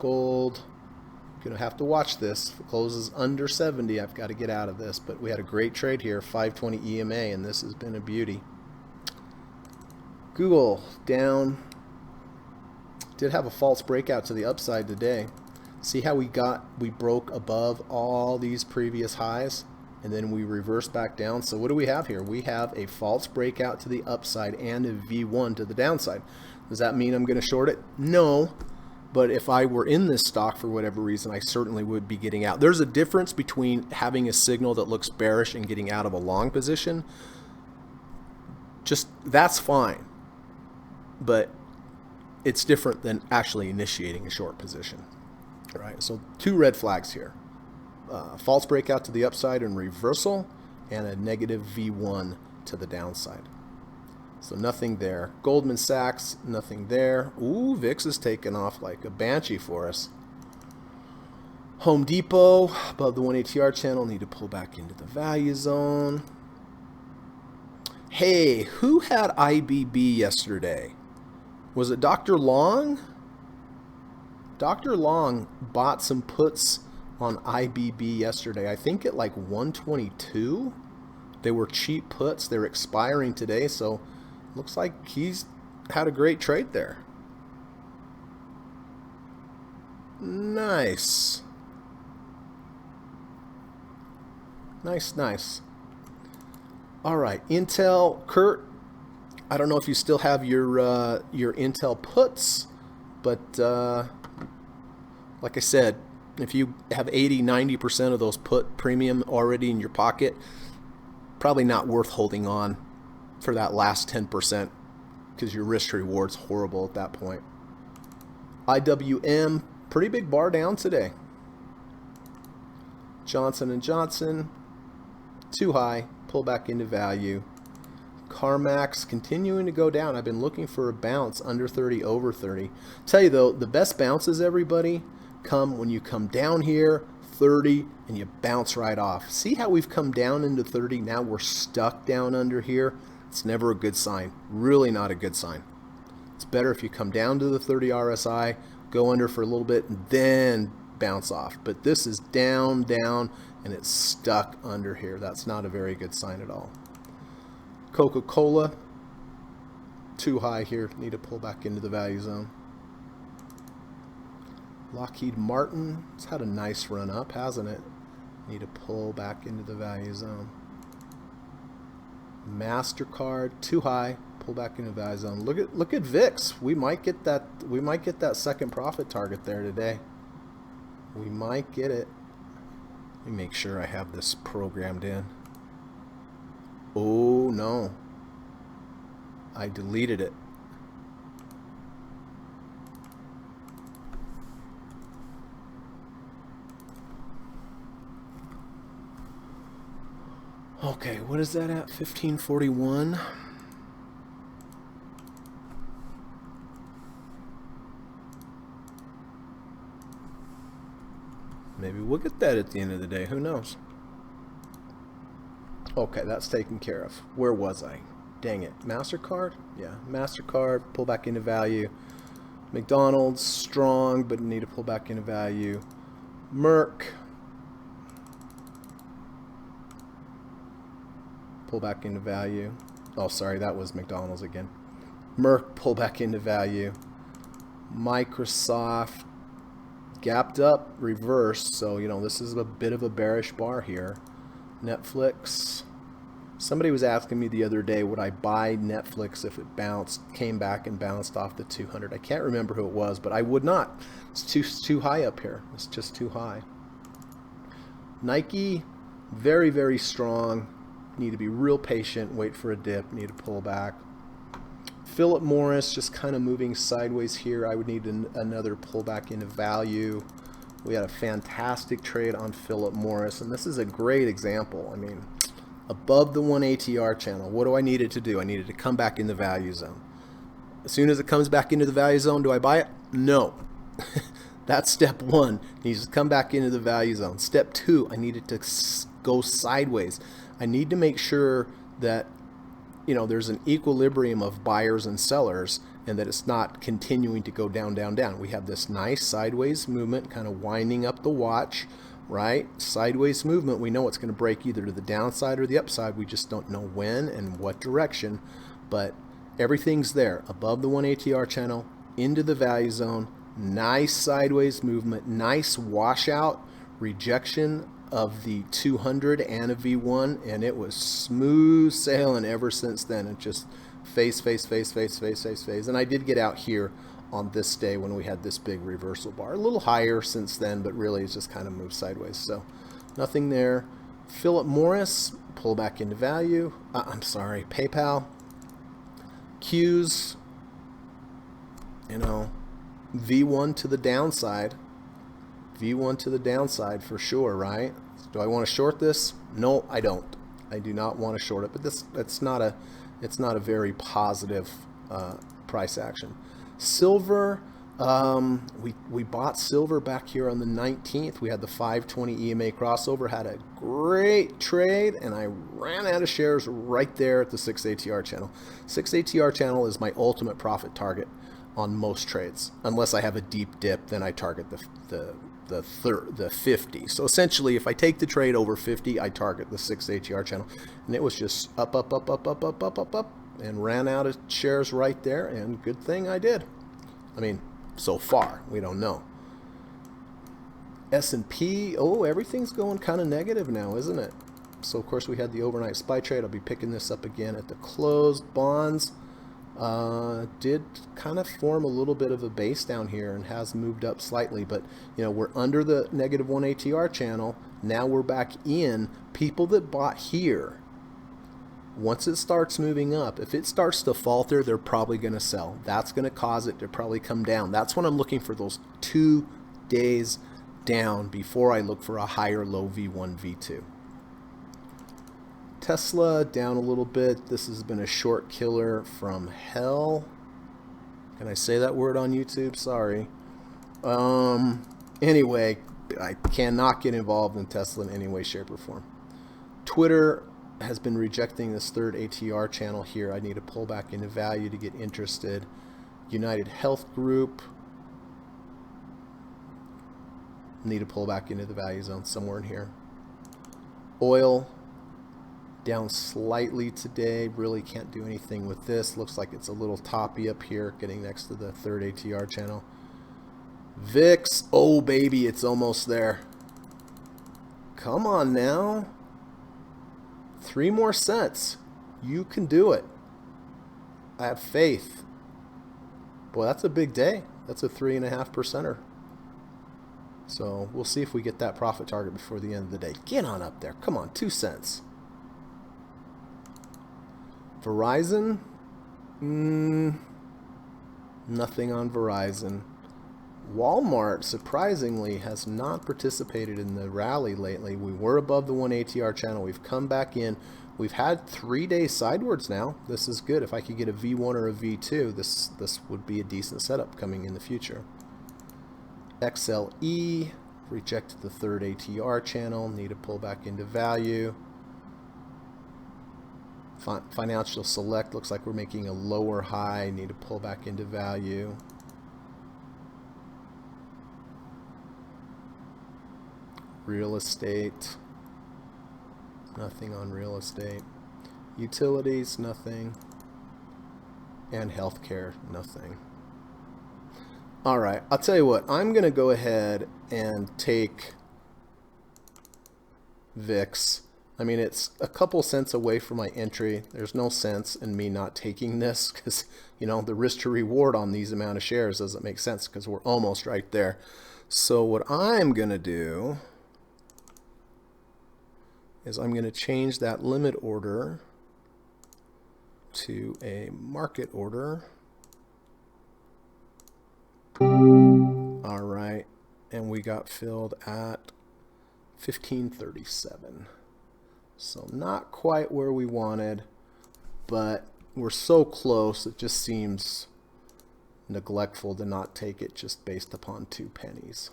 Gold, gonna have to watch this. If it closes under 70, I've got to get out of this. But we had a great trade here, 520 EMA, and this has been a beauty. Google, down. Did have a false breakout to the upside today. See how we broke above all these previous highs and then we reversed back down. So what do we have here? We have a false breakout to the upside and a V1 to the downside. Does that mean I'm going to short it? No, but if I were in this stock for whatever reason, I certainly would be getting out. There's a difference between having a signal that looks bearish and getting out of a long position. Just that's fine, but it's different than actually initiating a short position. All right, so two red flags here. False breakout to the upside and reversal, and a negative V1 to the downside. So nothing there. Goldman Sachs, nothing there. Ooh, VIX is taking off like a banshee for us. Home Depot, above the 1 ATR channel, need to pull back into the value zone. Hey, who had IBB yesterday? Was it Dr. Long? Dr. Long bought some puts on IBB yesterday. I think at like 122. They were cheap puts. They're expiring today, so looks like he's had a great trade there. Nice. Nice, nice. All right, Intel, Kurt. I don't know if you still have your Intel puts, but Like I said, if you have 80-90% of those put premium already in your pocket, probably not worth holding on for that last 10% because your risk to reward's horrible at that point. IWM, pretty big bar down today. Johnson & Johnson, too high, pull back into value. CarMax continuing to go down. I've been looking for a bounce under 30, over 30. Tell you though, the best bounces, everybody, come when you come down here, 30, and you bounce right off. See how we've come down into 30? Now we're stuck down under here. It's never a good sign. Really not a good sign. It's better if you come down to the 30 RSI, go under for a little bit, and then bounce off. But this is down, down, and it's stuck under here. That's not a very good sign at all. Coca-Cola, too high here. Need to pull back into the value zone. Lockheed Martin, it's had a nice run up, hasn't it? Need to pull back into the value zone. MasterCard, too high. Pull back into the value zone. Look at VIX. We might get that second profit target there today. We might get it. Let me make sure I have this programmed in. Oh no. I deleted it. Okay, what is that at? 1541. Maybe we'll get that at the end of the day. Who knows? Okay, that's taken care of. Where was I? Dang it. MasterCard? Yeah, MasterCard, pull back into value. McDonald's, strong, but need to pull back into value. Merck, pull back into value. Oh, sorry, that was McDonald's again. Merck, pull back into value. Microsoft, gapped up, reversed. So, you know, this is a bit of a bearish bar here. Netflix. Somebody was asking me the other day, would I buy Netflix if it came back and bounced off the 200? I can't remember who it was, but I would not. It's too high up here. It's just too high. Nike, very, very strong. Need to be real patient, wait for a dip, need to pull back. Philip Morris just kind of moving sideways here. I would need another pullback into value. We had a fantastic trade on Philip Morris, and this is a great example. I mean, above the 1 ATR channel, what do I need it to do? I needed to come back in the value zone. As soon as it comes back into the value zone, do I buy it? No. That's step one. It needs to come back into the value zone. Step two, I need it to go sideways. I need to make sure that, you know, there's an equilibrium of buyers and sellers and that it's not continuing to go down, down, down. We have this nice sideways movement kind of winding up the watch, right? Sideways movement, we know it's going to break either to the downside or the upside. We just don't know when and what direction, but everything's there. Above the 1 ATR channel, into the value zone, nice sideways movement, nice washout, rejection of the 200 and a V1, and it was smooth sailing ever since then. It just face. And I did get out here on this day when we had this big reversal bar. A little higher since then, but really it's just kind of moved sideways. So nothing there. Philip Morris, pull back into value. I'm sorry, PayPal. Q's, you know, V1 to the downside. V1 to the downside for sure, right? Do I want to short this? No, I don't. I do not want to short it, but it's not a very positive price action. Silver, we bought silver back here on the 19th. We had the 520 EMA crossover, had a great trade, and I ran out of shares right there at the 6 ATR channel. 6 ATR channel is my ultimate profit target on most trades. Unless I have a deep dip, then I target the 50. So essentially, if I take the trade over 50, I target the 6 ATR channel. And it was just up, and ran out of shares right there, and good thing I did. I mean, so far, we don't know. S&P, oh, everything's going kind of negative now, isn't it? So, of course, we had the overnight SPY trade. I'll be picking this up again at the close. Bonds, did kind of form a little bit of a base down here and has moved up slightly, but we're under the -1 ATR channel. Now we're back in. People that bought here, once it starts moving up, if it starts to falter, they're probably going to sell. That's going to cause it to probably come down. That's when I'm looking for those 2 days down before I look for a higher low V1, V2. Tesla down a little bit. This has been a short killer from hell. Can I say that word on YouTube? Sorry. Anyway, I cannot get involved in Tesla in any way, shape, or form. Twitter has been rejecting this third ATR channel here. I need to pull back into value to get interested. United Health Group. Need to pull back into the value zone somewhere in here. Oil down slightly today. Really can't do anything with this. Looks like it's a little toppy up here, getting next to the third ATR channel. VIX, oh baby, it's almost there. Come on now. 3 more cents. You can do it. I have faith. Boy, that's a big day. That's a 3.5%er. So we'll see if we get that profit target before the end of the day. Get on up there. Come on, 2 cents. Verizon. Nothing on Verizon. Walmart, surprisingly, has not participated in the rally lately. We were above the 1 ATR channel. We've come back in. We've had 3 days sidewards now. This is good. If I could get a V1 or a V2, this would be a decent setup coming in the future. XLE, rejected the third ATR channel. Need to pull back into value. Financial Select, looks like we're making a lower high. Need to pull back into value. Real estate, nothing on real estate. Utilities, nothing. And healthcare, nothing. All right, I'll tell you what, I'm going to go ahead and take VIX. I mean, it's a couple cents away from my entry. There's no sense in me not taking this because, the risk to reward on these amount of shares doesn't make sense because we're almost right there. So what I'm going to do is I'm going to change that limit order to a market order. All right, and we got filled at 1537. So not quite where we wanted, but we're so close, it just seems neglectful to not take it just based upon 2 pennies.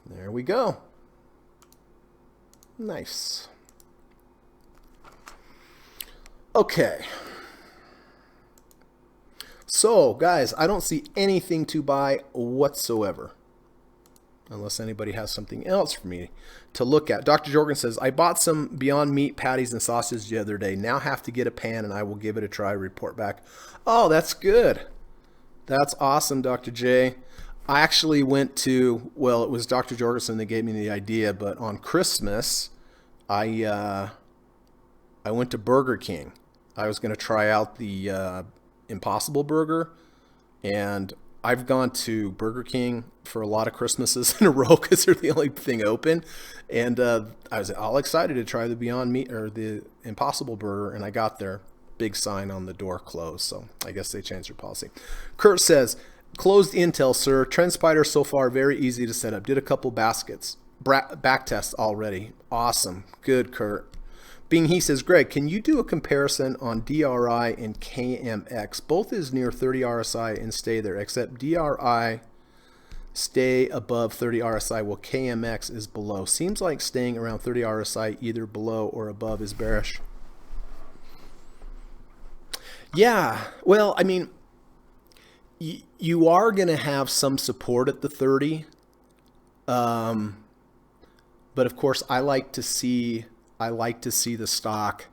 There we go. Nice. Okay. So, guys, I don't see anything to buy whatsoever. Unless anybody has something else for me to look at. Dr. Jorgen says, I bought some Beyond Meat patties and sausage the other day. Now have to get a pan and I will give it a try, report back. Oh, that's good. That's awesome, Dr. J. I actually went to, well, it was Dr. Jorgensen that gave me the idea, but on Christmas, I went to Burger King. I was going to try out the Impossible Burger, and I've gone to Burger King for a lot of Christmases in a row because they're the only thing open, and I was all excited to try the Beyond Meat or the Impossible Burger, and I got there, big sign on the door, closed, so I guess they changed their policy. Kurt says, closed Intel, sir. TrendSpider so far very easy to set up. Did a couple baskets, back tests already. Awesome, good, Kurt. Bing He says, Greg, can you do a comparison on DRI and KMX? Both is near 30 RSI and stay there, except DRI stay above 30 RSI while KMX is below. Seems like staying around 30 RSI either below or above is bearish. Yeah, well, I mean, you are going to have some support at the 30. But of course, I like to see the stock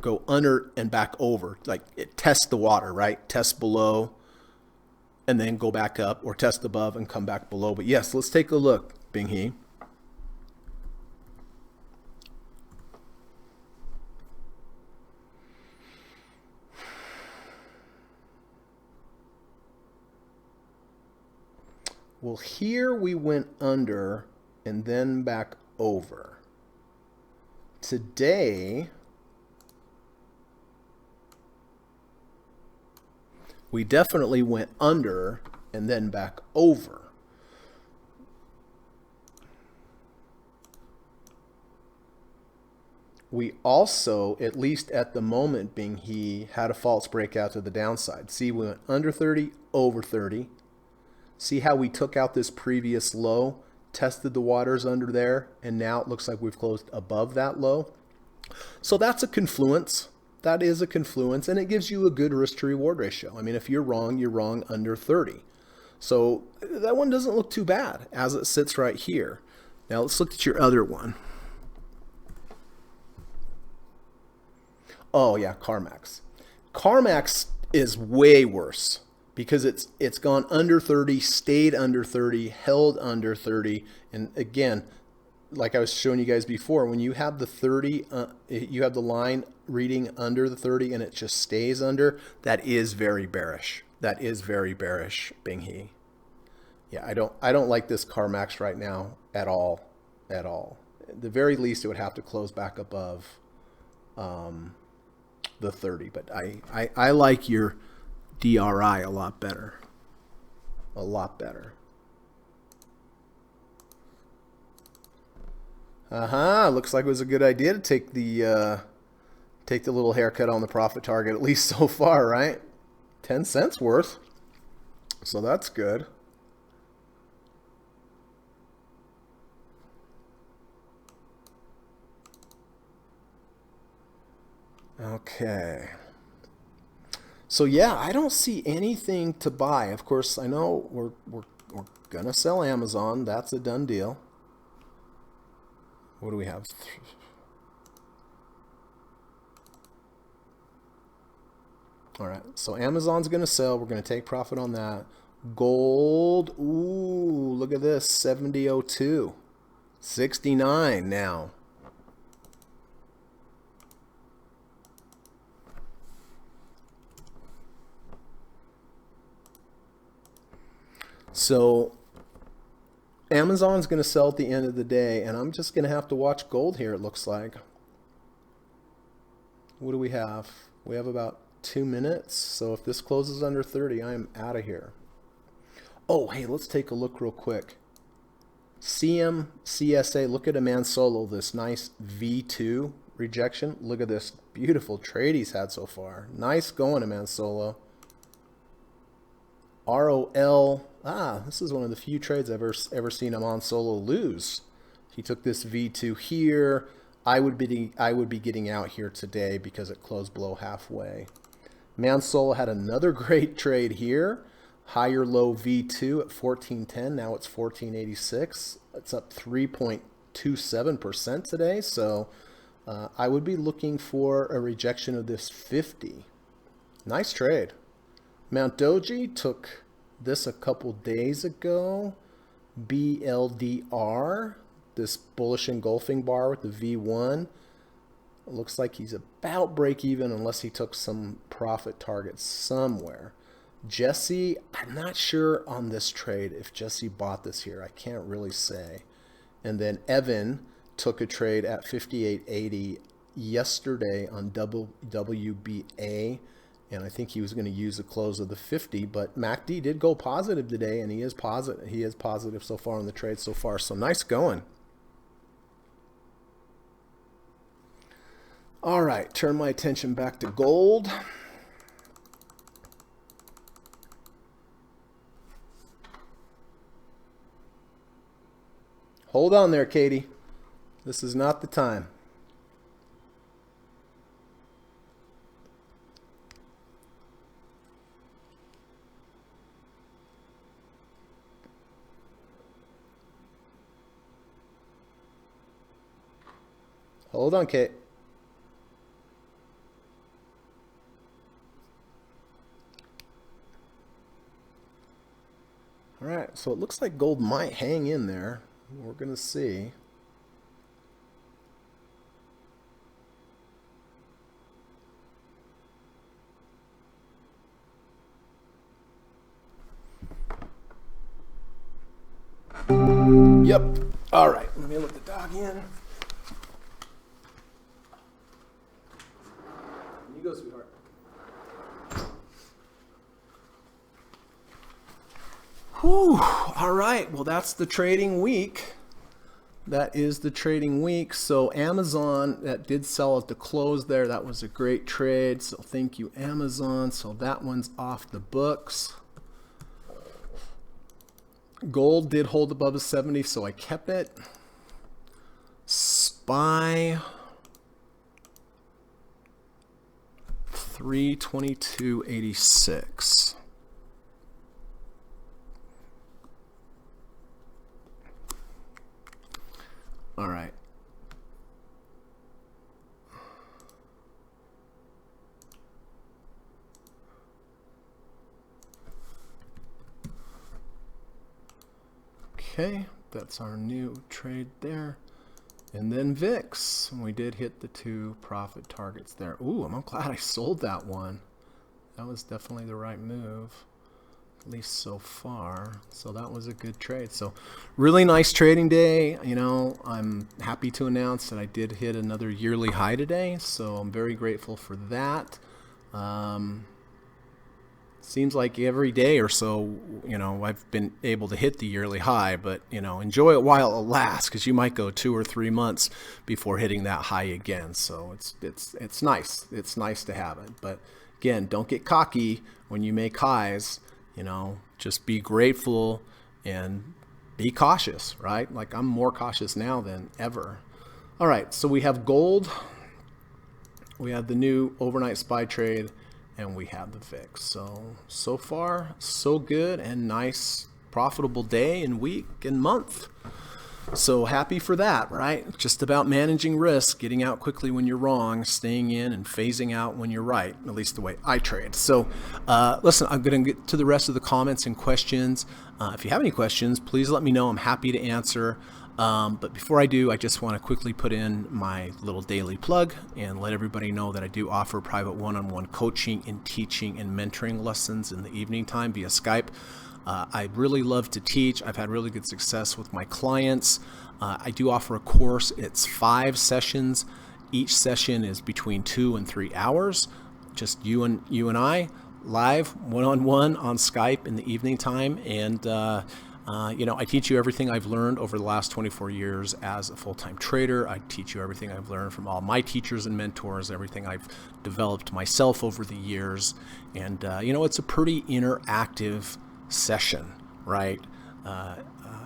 go under and back over, like it tests the water, right? Test below and then go back up, or test above and come back below. But yes, let's take a look, Bing He. Well, here we went under and then back over. Today, we definitely went under and then back over. We also, at least at the moment being, he had a false breakout to the downside. See, we went under 30, over 30. See how we took out this previous low, tested the waters under there, and now it looks like we've closed above that low. So that's a confluence. That is a confluence, and it gives you a good risk to reward ratio. I mean, if you're wrong under 30. So that one doesn't look too bad as it sits right here. Now let's look at your other one. Oh yeah, CarMax. CarMax is way worse because it's gone under 30, stayed under 30, held under 30, and again, like I was showing you guys before, when you have the 30, you have the line reading under the 30 and it just stays under, that is very bearish. That is very bearish, Bing He. Yeah, I don't like this CarMax right now at all. At all. At the very least, it would have to close back above the 30. But I like your DRI a lot better. A lot better. Looks like it was a good idea to take the little haircut on the profit target, at least so far, right? 10 cents worth. So that's good. Okay. So yeah, I don't see anything to buy. Of course, I know we're gonna sell Amazon. That's a done deal. What do we have? All right, so Amazon's gonna sell. We're gonna take profit on that. Gold, ooh, look at this, 70.02, 69 now. So Amazon's going to sell at the end of the day, and I'm just going to have to watch gold here, it looks like. What do we have? We have about 2 minutes. So if this closes under 30, I am out of here. Oh, hey, let's take a look real quick. CMCSA, look at Aman Solo, this nice V2 rejection. Look at this beautiful trade he's had so far. Nice going, Aman Solo. ROL, this is one of the few trades I've ever seen Aman Solo lose. He took this V2 here. I would be getting out here today because it closed below halfway. Aman Solo had another great trade here. Higher low V2 at 1410. Now it's 1486. It's up 3.27% today. So I would be looking for a rejection of this 50. Nice trade. Mount Doji took this a couple days ago. BLDR, this bullish engulfing bar with the V1. It looks like he's about break even unless he took some profit targets somewhere. Jesse, I'm not sure on this trade if Jesse bought this here. I can't really say. And then Evan took a trade at 58.80 yesterday on WBA. And I think he was going to use the close of the 50, but MACD did go positive today, and he is positive. He is positive so far on the trade so far. So nice going. All right, turn my attention back to gold. Hold on there, Katie. This is not the time. Hold on, Kate. All right, so it looks like gold might hang in there. We're going to see. Yep. All right. Let me let the dog in. You go, sweetheart. Whew. All right. Well, that's the trading week. That is the trading week. So Amazon, that did sell at the close there. That was a great trade. So thank you, Amazon. So that one's off the books. Gold did hold above a 70, so I kept it. SPY 322.86. All right. Okay, that's our new trade there. And then VIX, we did hit the 2 profit targets there. Ooh, I'm glad I sold that one. That was definitely the right move, at least so far. So that was a good trade. So really nice trading day. You know, I'm happy to announce that I did hit another yearly high today. So I'm very grateful for that. Seems like every day or so, you know, I've been able to hit the yearly high, but, you know, enjoy it while it lasts, because you might go 2 or 3 months before hitting that high again. So it's nice. It's nice to have it. But again, don't get cocky when you make highs. You know, just be grateful and be cautious, right? Like, I'm more cautious now than ever. All right, so we have gold. We have the new overnight SPY trade. And we have the VIX. So far, so good, and nice, profitable day and week and month. So happy for that, right? Just about managing risk, getting out quickly when you're wrong, staying in and phasing out when you're right, at least the way I trade. So listen, I'm going to get to the rest of the comments and questions. If you have any questions, please let me know. I'm happy to answer. But before I do, I just want to quickly put in my little daily plug and let everybody know that I do offer private one-on-one coaching and teaching and mentoring lessons in the evening time via Skype. I really love to teach. I've had really good success with my clients. I do offer a course. It's 5 sessions. Each session is between 2 and 3 hours. Just you and I, live, one-on-one on Skype in the evening time. And you know, I teach you everything I've learned over the last 24 years as a full-time trader. I teach you everything I've learned from all my teachers and mentors, everything I've developed myself over the years. And, you know, it's a pretty interactive session, right?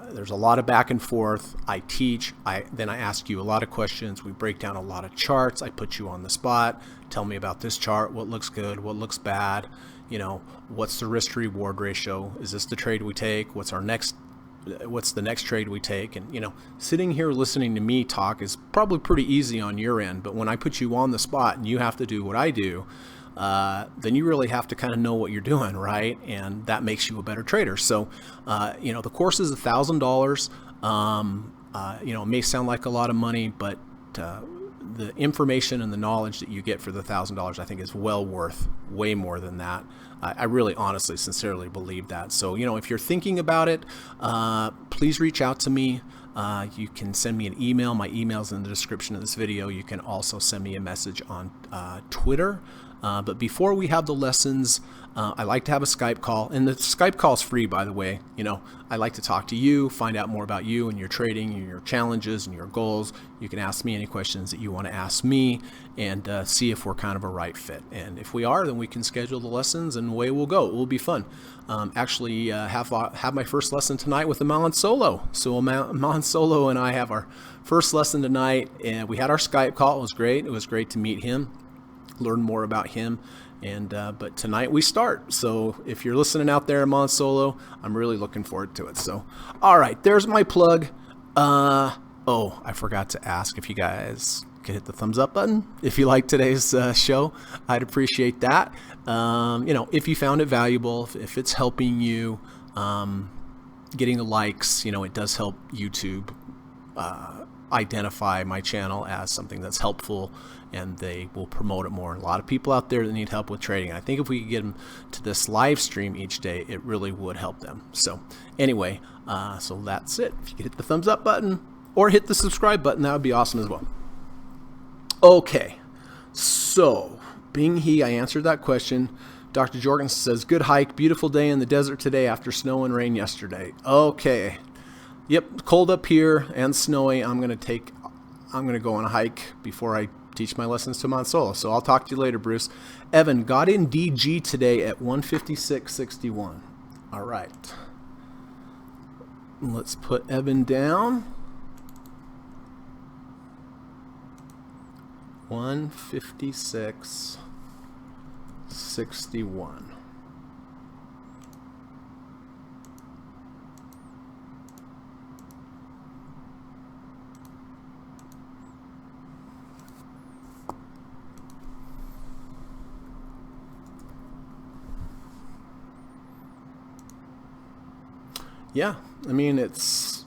There's a lot of back and forth. I teach, then I ask you a lot of questions. We break down a lot of charts. I put you on the spot. Tell me about this chart, what looks good, what looks bad. You know, what's the risk to reward ratio? Is this the trade we take? What's the next trade we take? And, you know, sitting here listening to me talk is probably pretty easy on your end, but when I put you on the spot and you have to do what I do, then you really have to kind of know what you're doing, right? And that makes you a better trader. So, you know, the course is $1,000. You know, it may sound like a lot of money, but the information and the knowledge that you get for the $1,000, I think, is well worth way more than that. I really, honestly, sincerely believe that. So, you know, if you're thinking about it, please reach out to me. You can send me an email. My email's in the description of this video. You can also send me a message on Twitter. But before we have the lessons, I like to have a Skype call, and the Skype call is free, by the way. You know, I like to talk to you, find out more about you and your trading and your challenges and your goals. You can ask me any questions that you want to ask me, and see if we're kind of a right fit. And if we are, then we can schedule the lessons, and away we'll go. It will be fun. Actually, have my first lesson tonight with Aman Solo. So Aman Solo and I have our first lesson tonight, and we had our Skype call. It was great. It was great to meet him, learn more about him. And but tonight we start. So if you're listening out there, Aman Solo, I'm really looking forward to it. So, all right, there's my plug. Oh, I forgot to ask if you guys could hit the thumbs up button if you like today's show. I'd appreciate that. You know, if you found it valuable, if it's helping you, getting the likes, you know, it does help YouTube identify my channel as something that's helpful and they will promote it more. A lot of people out there that need help with trading. I think if we could get them to this live stream each day, it really would help them. So anyway, so that's it. If you could hit the thumbs up button or hit the subscribe button, that would be awesome as well. Okay, so being I answered that question. Dr. Jorgensen says, good hike, beautiful day in the desert today after snow and rain yesterday. Okay. Yep, cold up here and snowy. I'm going to go on a hike before I teach my lessons to Mount So I'll talk to you later, Bruce. Evan, got in DG today at 156.61. All right. Let's put Evan down. 156.61. Yeah, I mean it's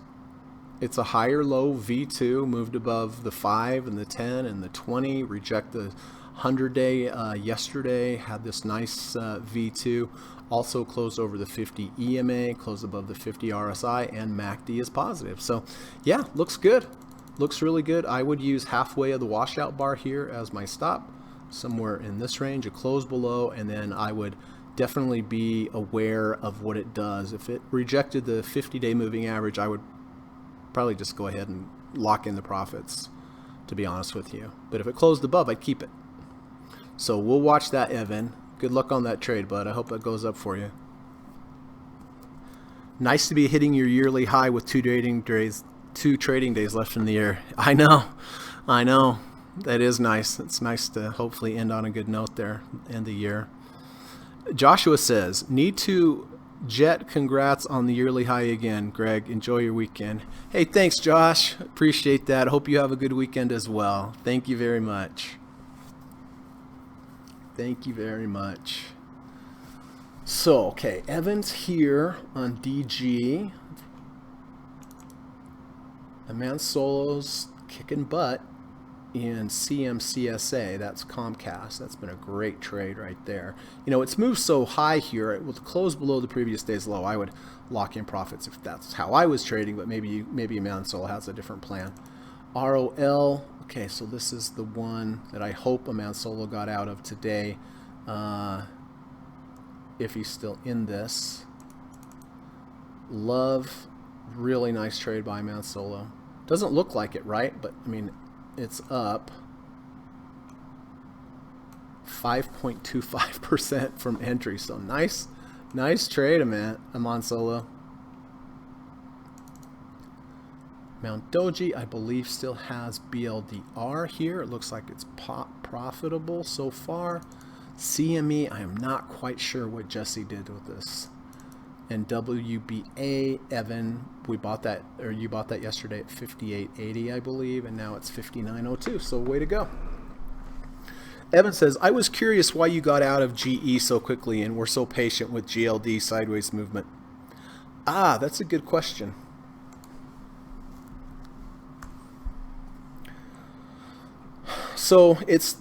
a higher low V2, moved above the 5 and the 10 and the 20, reject the 100-day yesterday, had this nice V2, also closed over the 50 EMA, closed above the 50 RSI, and MACD is positive. So yeah, looks good. Looks really good. I would use halfway of the washout bar here as my stop, somewhere in this range, a close below, and then I would definitely be aware of what it does. If it rejected the 50-day moving average, I would probably just go ahead and lock in the profits, to be honest with you. But if it closed above, I'd keep it. So we'll watch that, Evan. Good luck on that trade, bud. I hope that goes up for you. Nice to be hitting your yearly high with two trading days left in the year. I know. That is nice. It's nice to hopefully end on a good note there, end the year. Joshua says, need to jet, congrats on the yearly high again. Greg, enjoy your weekend. Hey, thanks, Josh. Appreciate that. Hope you have a good weekend as well. Thank you very much. Thank you very much. So, okay, Evan's here on DG. Aman Solo's kicking butt in CMCSA. That's Comcast. That's been a great trade right there. You know, it's moved so high here. It will close below the previous day's low. I would lock in profits if that's how I was trading, but maybe Aman Solo has a different plan. ROL. Okay, so this is the one that I hope Aman Solo got out of today. If he's still in this. Love, really nice trade by Aman Solo. Doesn't look like it, right? But I mean, it's up 5.25% from entry. So nice trade, Aman Solo. Mount Doji, I believe, still has BLDR here. It looks like it's profitable so far. CME, I am not quite sure what Jesse did with this. And WBA, Evan, we bought that, or you bought that yesterday at 58.80, I believe, and now it's 59.02. So way to go. Evan says, I was curious why you got out of GE so quickly and were so patient with GLD sideways movement. Ah, that's a good question. So it's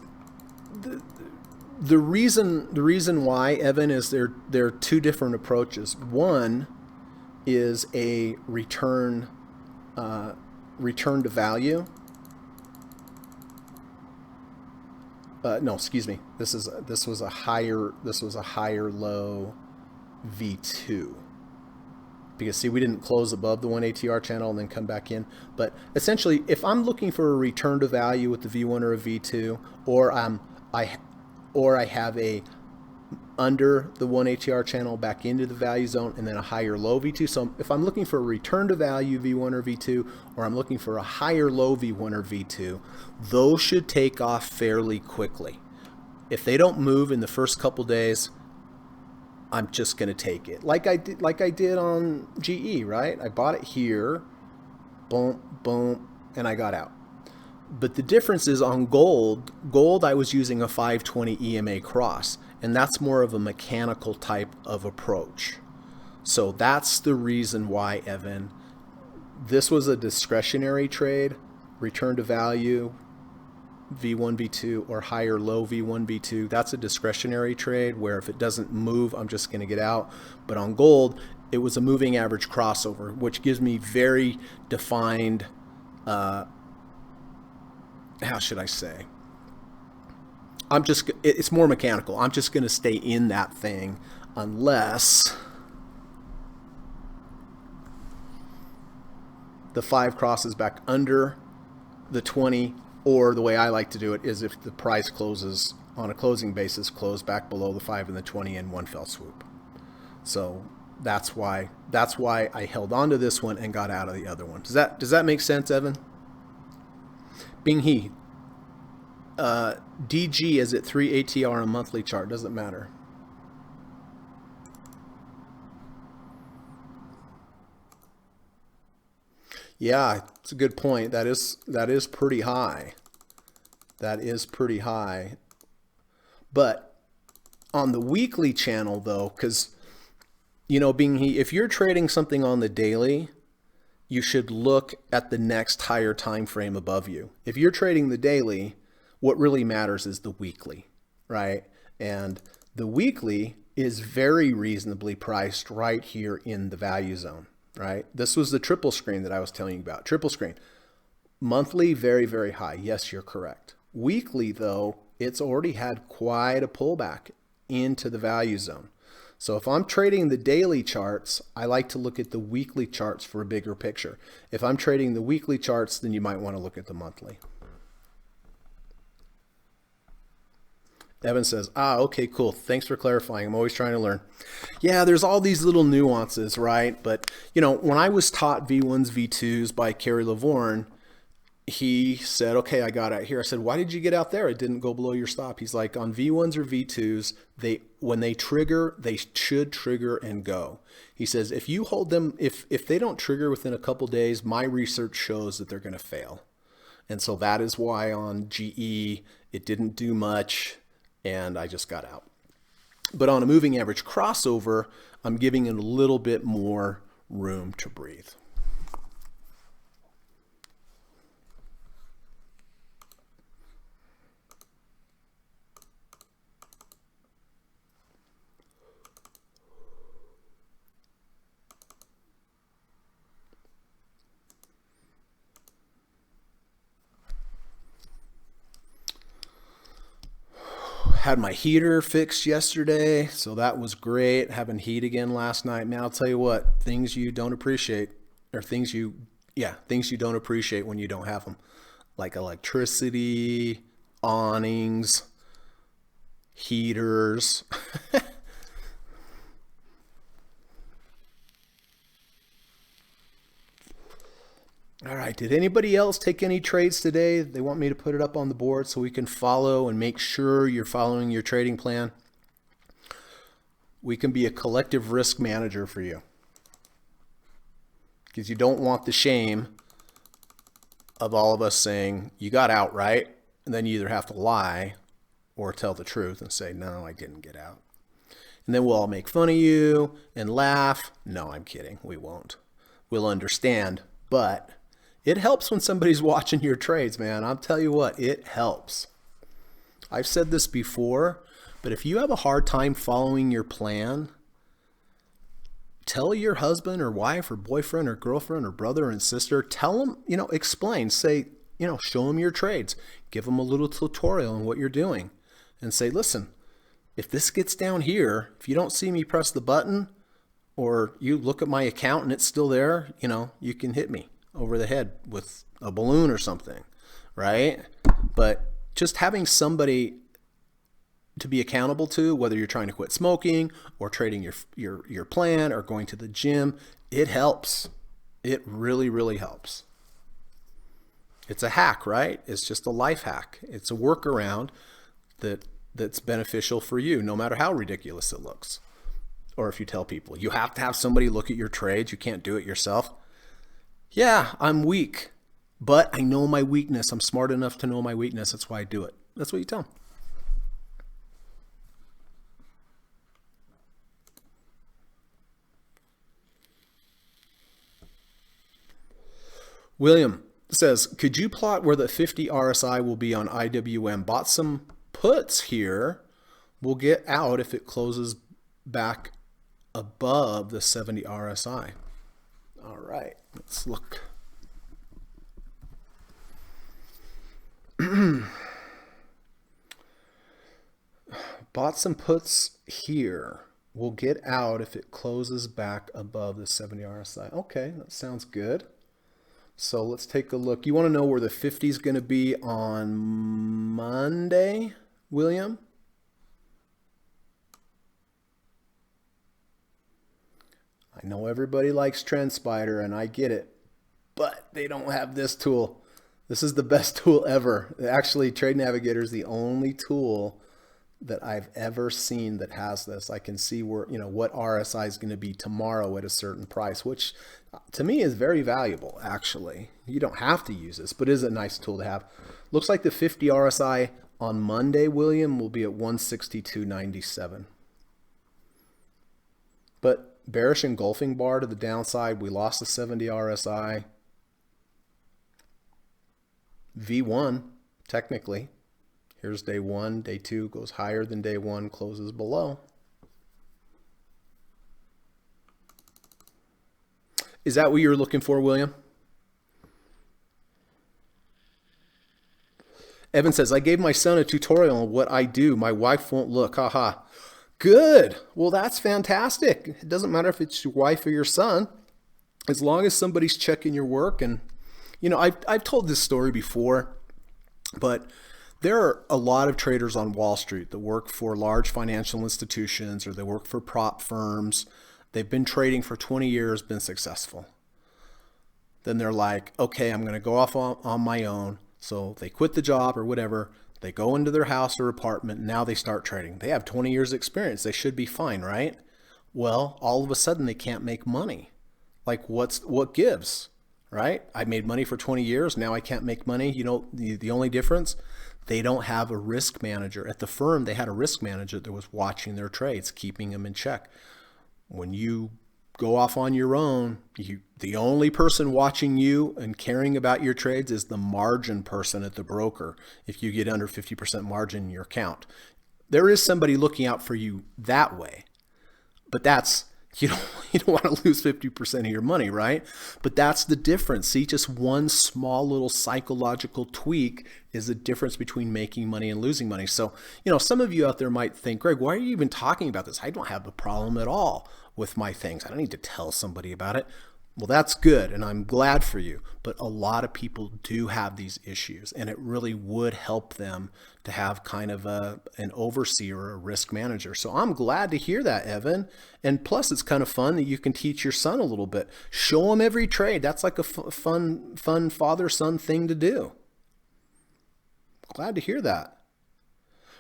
the reason why, Evan, is there are two different approaches. One is a return to value. No, excuse me. This was a higher low V2. Because see, we didn't close above the 1 ATR channel and then come back in. But essentially, if I'm looking for a return to value with the V1 or a V2, or I have a under the 1 ATR channel back into the value zone and then a higher low V2. So if I'm looking for a return to value V1 or V2, or I'm looking for a higher low V1 or V2, those should take off fairly quickly. If they don't move in the first couple days, I'm just going to take it. Like I did on GE, right? I bought it here, boom, boom, and I got out. But the difference is on gold I was using a 520 EMA cross, and that's more of a mechanical type of approach. So that's the reason why, Evan, this was a discretionary trade, return to value, V1, V2 or high or low V1, V2. That's a discretionary trade where if it doesn't move, I'm just going to get out. But on gold, it was a moving average crossover, which gives me very defined, how should I say? It's more mechanical. I'm just going to stay in that thing unless the 5 crosses back under the 20, or the way I like to do it is if the price closes on a closing basis, close back below the 5 and the 20 in one fell swoop. So that's why I held on to this one and got out of the other one. Does that make sense, Evan? Bing He. DG is at 3 ATR on a monthly chart. Doesn't matter. Yeah, it's a good point. That is pretty high. That is pretty high. But on the weekly channel though, because Bing He, if you're trading something on the daily, you should look at the next higher time frame above you. If you're trading the daily, what really matters is the weekly, right? And the weekly is very reasonably priced right here in the value zone, right? This was the triple screen that I was telling you about. Triple screen. Monthly, very, very high. Yes, you're correct. Weekly, though, it's already had quite a pullback into the value zone. So if I'm trading the daily charts, I like to look at the weekly charts for a bigger picture. If I'm trading the weekly charts, then you might want to look at the monthly. Evan says, okay, cool. Thanks for clarifying. I'm always trying to learn. Yeah, there's all these little nuances, right? But, when I was taught V1s, V2s by Kerry Lavorne, he said, okay, I got out here. I said, why did you get out there? It didn't go below your stop. He's like, on V1s or V2s, when they trigger, they should trigger and go. He says, if you hold them, if they don't trigger within a couple days, my research shows that they're going to fail. And so that is why on GE, it didn't do much. And I just got out. But on a moving average crossover, I'm giving it a little bit more room to breathe. Had my heater fixed yesterday, so that was great. Having heat again last night. Man, I'll tell you what, things you don't appreciate, or things you don't appreciate when you don't have them, like electricity, awnings, heaters. All right, did anybody else take any trades today? They want me to put it up on the board so we can follow and make sure you're following your trading plan. We can be a collective risk manager for you, because you don't want the shame of all of us saying you got out, right? And then you either have to lie or tell the truth and say, no, I didn't get out. And then we'll all make fun of you and laugh. No, I'm kidding. We won't. We'll understand, but it helps when somebody's watching your trades, man. I'll tell you what, it helps. I've said this before, but if you have a hard time following your plan, tell your husband or wife or boyfriend or girlfriend or brother and sister, tell them, explain, say, show them your trades, give them a little tutorial on what you're doing and say, listen, if this gets down here, if you don't see me press the button or you look at my account and it's still there, you can hit me over the head with a balloon or something, right? But just having somebody to be accountable to, whether you're trying to quit smoking or trading your plan or going to the gym, it helps. It really, really helps. It's a hack, right? It's just a life hack. It's a workaround that's beneficial for you, no matter how ridiculous it looks. Or if you tell people, you have to have somebody look at your trades, you can't do it yourself. Yeah, I'm weak, but I know my weakness. I'm smart enough to know my weakness. That's why I do it. That's what you tell them. William, says, could you plot where the 50 RSI will be on IWM? Bought some puts here. We'll get out if it closes back above the 70 RSI. All right, let's look. Bought some puts here. We'll get out if it closes back above the 70 RSI. Okay, that sounds good. So let's take a look. You want to know where the 50 is going to be on Monday, William? I know everybody likes TrendSpider, and I get it, but they don't have this tool. This is the best tool ever. Actually, Trade Navigator is the only tool that I've ever seen that has this. I can see where, what RSI is going to be tomorrow at a certain price, which to me is very valuable, actually. You don't have to use this, but it is a nice tool to have. Looks like the 50 RSI on Monday, William, will be at 162.97. But bearish engulfing bar to the downside. We lost the 70 RSI. V1, technically. Here's day one. Day two goes higher than day one, closes below. Is that what you're looking for, William? Evan says, I gave my son a tutorial on what I do. My wife won't look. Haha. Good. Well, that's fantastic. It doesn't matter if it's your wife or your son, as long as somebody's checking your work. And, I've told this story before, but there are a lot of traders on Wall Street that work for large financial institutions or they work for prop firms. They've been trading for 20 years, been successful. Then they're like, okay, I'm going to go off on my own. So they quit the job or whatever. They go into their house or apartment, and now they start trading. They have 20 years experience. They should be fine, right? Well, all of a sudden they can't make money. Like what gives, right? I made money for 20 years. Now I can't make money. The only difference, they don't have a risk manager. At the firm, they had a risk manager that was watching their trades, keeping them in check. When you go off on your own, the only person watching you and caring about your trades is the margin person at the broker. If you get under 50% margin in your account, there is somebody looking out for you that way, but that's, you don't want to lose 50% of your money, right? But that's the difference. See, just one small little psychological tweak is the difference between making money and losing money. So, some of you out there might think, Greg, why are you even talking about this? I don't have a problem at all with my things. I don't need to tell somebody about it. Well, that's good, and I'm glad for you. But a lot of people do have these issues, and it really would help them to have kind of an overseer or a risk manager. So I'm glad to hear that, Evan. And plus, it's kind of fun that you can teach your son a little bit. Show him every trade. That's like a fun father-son thing to do. Glad to hear that.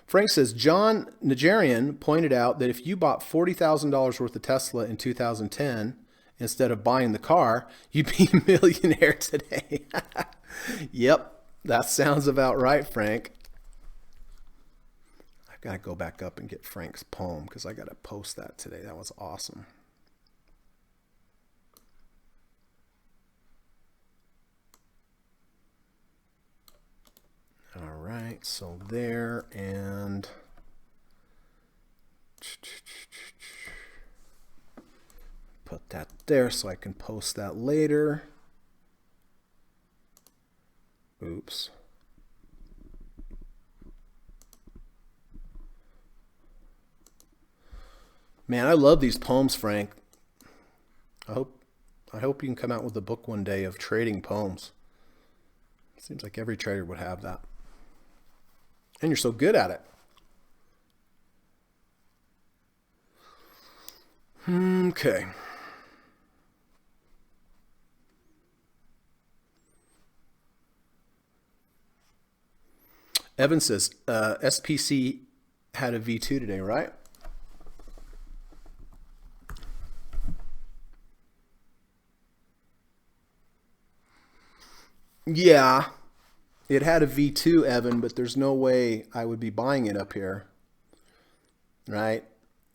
Frank says, John Nigerian pointed out that if you bought $40,000 worth of Tesla in 2010, instead of buying the car, you'd be a millionaire today. Yep, that sounds about right, Frank. I've got to go back up and get Frank's poem because I got to post that today. That was awesome. All right, so there, and put that there so I can post that later. Oops. Man, I love these poems, Frank. I hope you can come out with a book one day of trading poems. Seems like every trader would have that. And you're so good at it. Okay. Evan says, SPC had a V2 today, right? Yeah, it had a V2, Evan, but there's no way I would be buying it up here, right?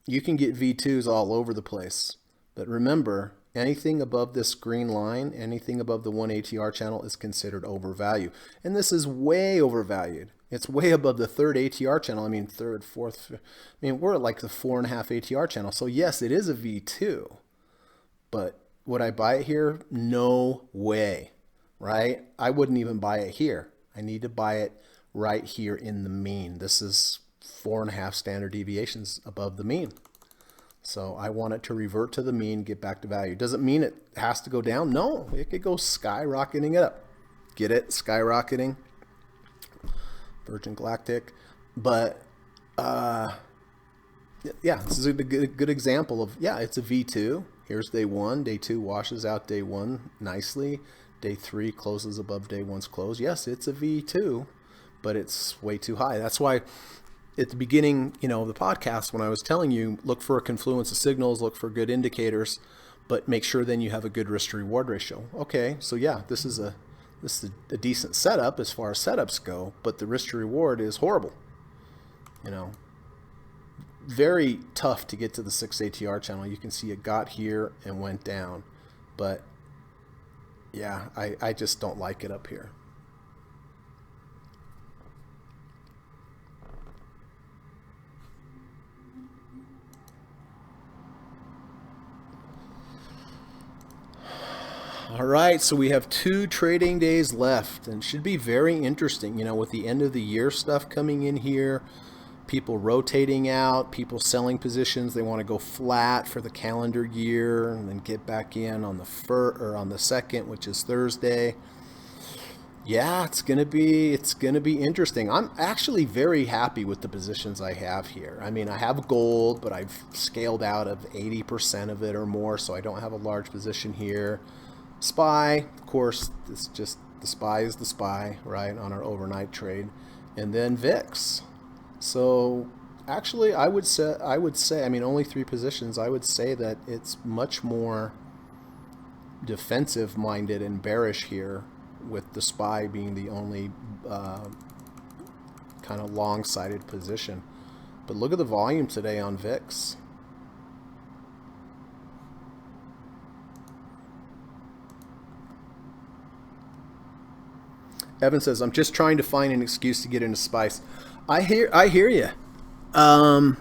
You can get V2s all over the place. But remember, Anything above this green line, anything above the 1 ATR channel is considered overvalued. And this is way overvalued. It's way above the third ATR channel. I mean, third, fourth. I mean, we're at like the 4.5 ATR channel. So yes, it is a V2. But would I buy it here? No way, right? I wouldn't even buy it here. I need to buy it right here in the mean. This is 4.5 standard deviations above the mean. So I want it to revert to the mean, get back to value. Does it mean it has to go down? No, it could go skyrocketing it up. Get it? Skyrocketing. Virgin Galactic. But yeah, this is a good example of, yeah, it's a V2. Here's day one. Day two washes out day one nicely. Day three closes above day one's close. Yes, it's a V2, but it's way too high. That's why at the beginning, of the podcast, when I was telling you, look for a confluence of signals, look for good indicators, but make sure then you have a good risk to reward ratio. Okay, so yeah, this is a decent setup as far as setups go, but the risk to reward is horrible. Very tough to get to the 6 ATR channel. You can see it got here and went down, but yeah, I just don't like it up here. All right, so we have 2 trading days left, and it should be very interesting, with the end of the year stuff coming in here, people rotating out, people selling positions. They want to go flat for the calendar year and then get back in on the second, which is Thursday. Yeah, it's gonna be interesting. I'm actually very happy with the positions I have here. I mean, I have gold, but I've scaled out of 80% of it or more, so I don't have a large position here. SPY, of course, it's just the SPY is the SPY, right, on our overnight trade, and then VIX. So actually, I would say, I mean, only 3 positions. I would say that it's much more defensive minded and bearish here, with the SPY being the only kind of long-sided position. But look at the volume today on VIX. Evan says, I'm just trying to find an excuse to get into SPICE. I hear you. I've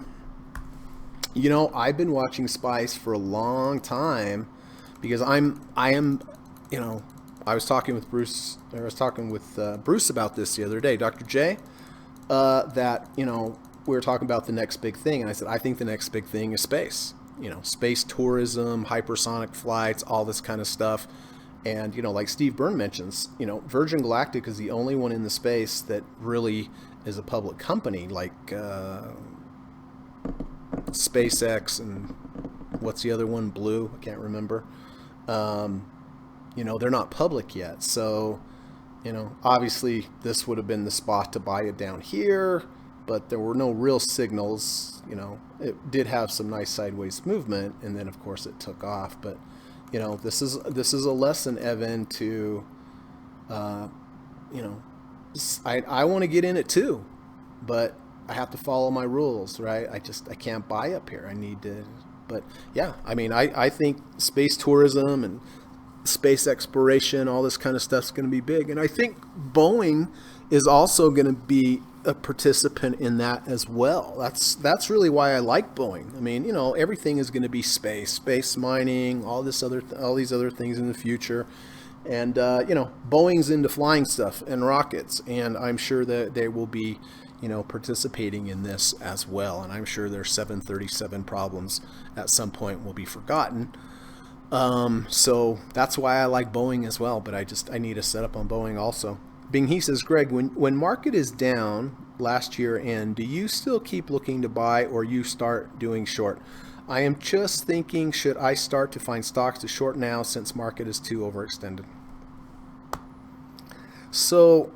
been watching SPICE for a long time because I was talking with Bruce about this the other day, Dr. J, that, we were talking about the next big thing. And I said, I think the next big thing is space, space tourism, hypersonic flights, all this kind of stuff. And, like Steve Byrne mentions, Virgin Galactic is the only one in the space that really is a public company, like SpaceX and what's the other one? Blue, I can't remember. They're not public yet. So, obviously this would have been the spot to buy it down here, but there were no real signals. It did have some nice sideways movement, and then of course it took off. But this is a lesson, Evan, to, I want to get in it too, but I have to follow my rules, right? I can't buy up here. I need to, but yeah, I mean, I think space tourism and space exploration, all this kind of stuff is going to be big. And I think Boeing is also going to be a participant in that as well. That's really why I like Boeing. I mean, everything is going to be space mining, all these other things in the future. And, Boeing's into flying stuff and rockets, and I'm sure that they will be, participating in this as well. And I'm sure their 737 problems at some point will be forgotten. So that's why I like Boeing as well, but I need a setup on Boeing also. Bing He says, Greg, when market is down last year end, do you still keep looking to buy or you start doing short? I am just thinking, should I start to find stocks to short now since market is too overextended? So,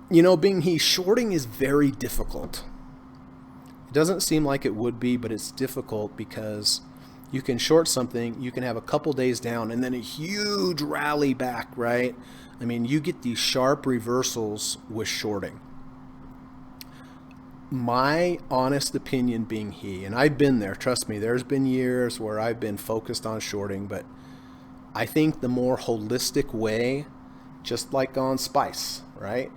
Bing He, shorting is very difficult. It doesn't seem like it would be, but it's difficult because you can short something, you can have a couple days down and then a huge rally back, right? I mean, you get these sharp reversals with shorting. My honest opinion, Bing He, and I've been there, trust me, there's been years where I've been focused on shorting, but I think the more holistic way, just like on SPICE, right?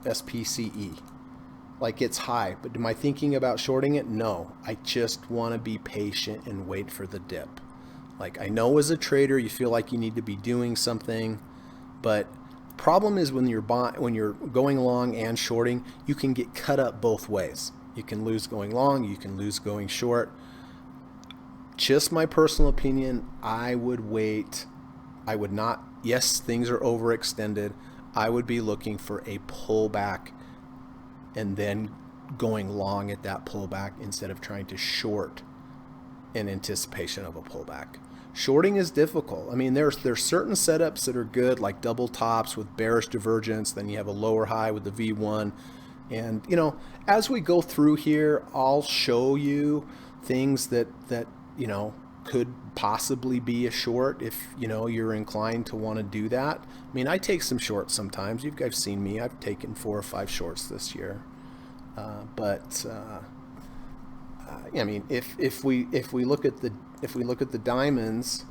SPCE. Like it's high, but am I thinking about shorting it? No, I just want to be patient and wait for the dip. Like I know as a trader, you feel like you need to be doing something, but the problem is when you're going long and shorting, you can get cut up both ways. You can lose going long, you can lose going short. Just my personal opinion, I would wait. I would not, yes, things are overextended. I would be looking for a pullback and then going long at that pullback instead of trying to short in anticipation of a pullback. Shorting is difficult. I mean, there's certain setups that are good, like double tops with bearish divergence. Then you have a lower high with the V1. And, you know, as we go through here, I'll show you things that you know, could possibly be a short if, you know, you're inclined to want to do that. I mean, I take some shorts sometimes. You guys seen me. I've taken 4 or 5 shorts this year. I mean, if we look at the diamonds,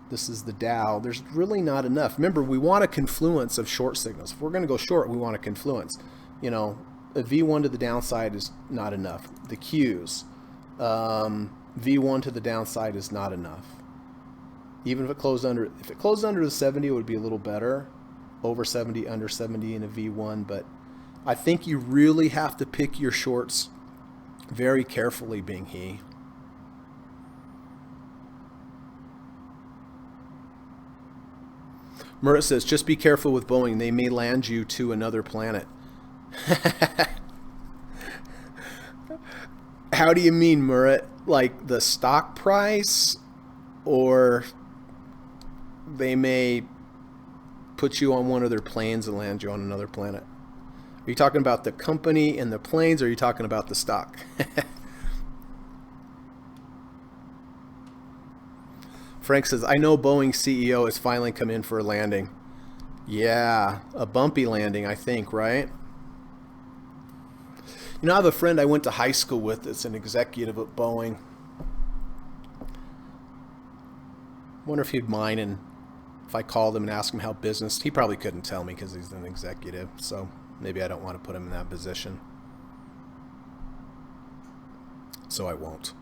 this is the Dow. There's really not enough. Remember, we want a confluence of short signals. If we're going to go short, we want a confluence. You know, a V1 to the downside is not enough. The Qs. V1 to the downside is not enough. Even if it closed under the 70, it would be a little better. Over 70, under 70 in a V1, but I think you really have to pick your shorts very carefully, Bing He. Murat says, just be careful with Boeing. They may land you to another planet. How do you mean, Murat? Like the stock price, or they may put you on one of their planes and land you on another planet? Are you talking about the company and the planes, or are you talking about the stock? Frank says, I know Boeing CEO has finally come in for a landing. Yeah, a bumpy landing, I think, right? You know, I have a friend I went to high school with that's an executive at Boeing. Wonder if he'd mind, and if I called him and asked him how business, he probably couldn't tell me because he's an executive. So maybe I don't want to put him in that position. So I won't.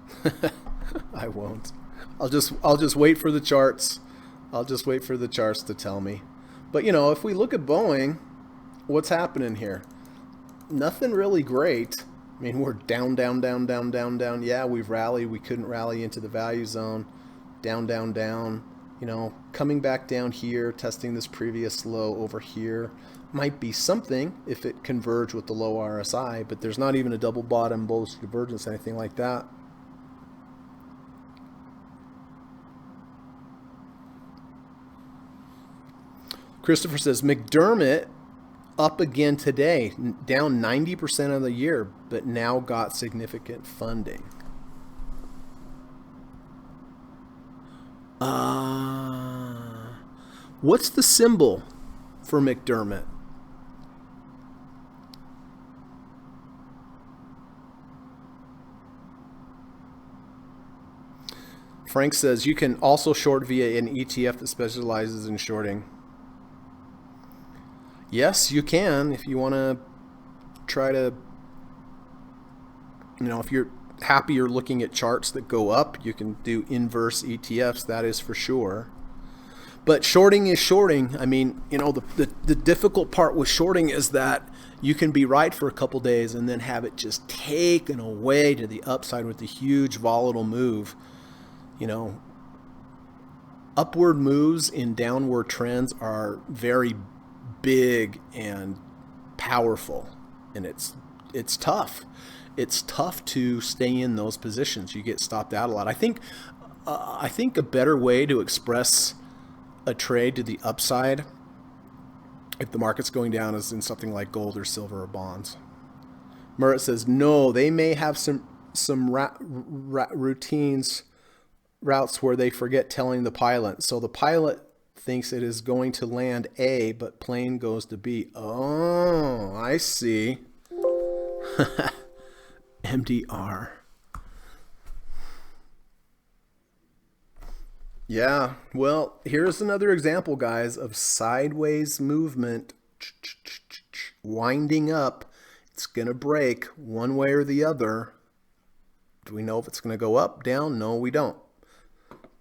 I won't. I'll just wait for the charts. I'll just wait for the charts to tell me. But you know, if we look at Boeing, what's happening here? Nothing really great. I mean, we're down. Yeah, we've rallied. We couldn't rally into the value zone. Down. You know, coming back down here, testing this previous low over here. Might be something if it converged with the low RSI, but there's not even a double bottom, bullish divergence, anything like that. Christopher says, McDermott up again today, down 90% of the year, but now got significant funding. What's the symbol for McDermott? Frank says, you can also short via an ETF that specializes in shorting. Yes, you can if you want to try to, you know, if you're happy you're looking at charts that go up, you can do inverse ETFs, that is for sure. But shorting is shorting. I mean, you know, the difficult part with shorting is that you can be right for a couple days and then have it just taken away to the upside with a huge volatile move. You know, upward moves in downward trends are very big and powerful, and it's tough. It's tough to stay in those positions. You get stopped out a lot. I think a better way to express a trade to the upside, if the market's going down, is in something like gold or silver or bonds. Murat says, no, they may have some routes where they forget telling the pilot. So the pilot thinks it is going to land A, but plane goes to B. Oh, I see. MDR. Yeah, well, here's another example, guys, of sideways movement winding up. It's going to break one way or the other. Do we know if it's going to go up, down? No, we don't.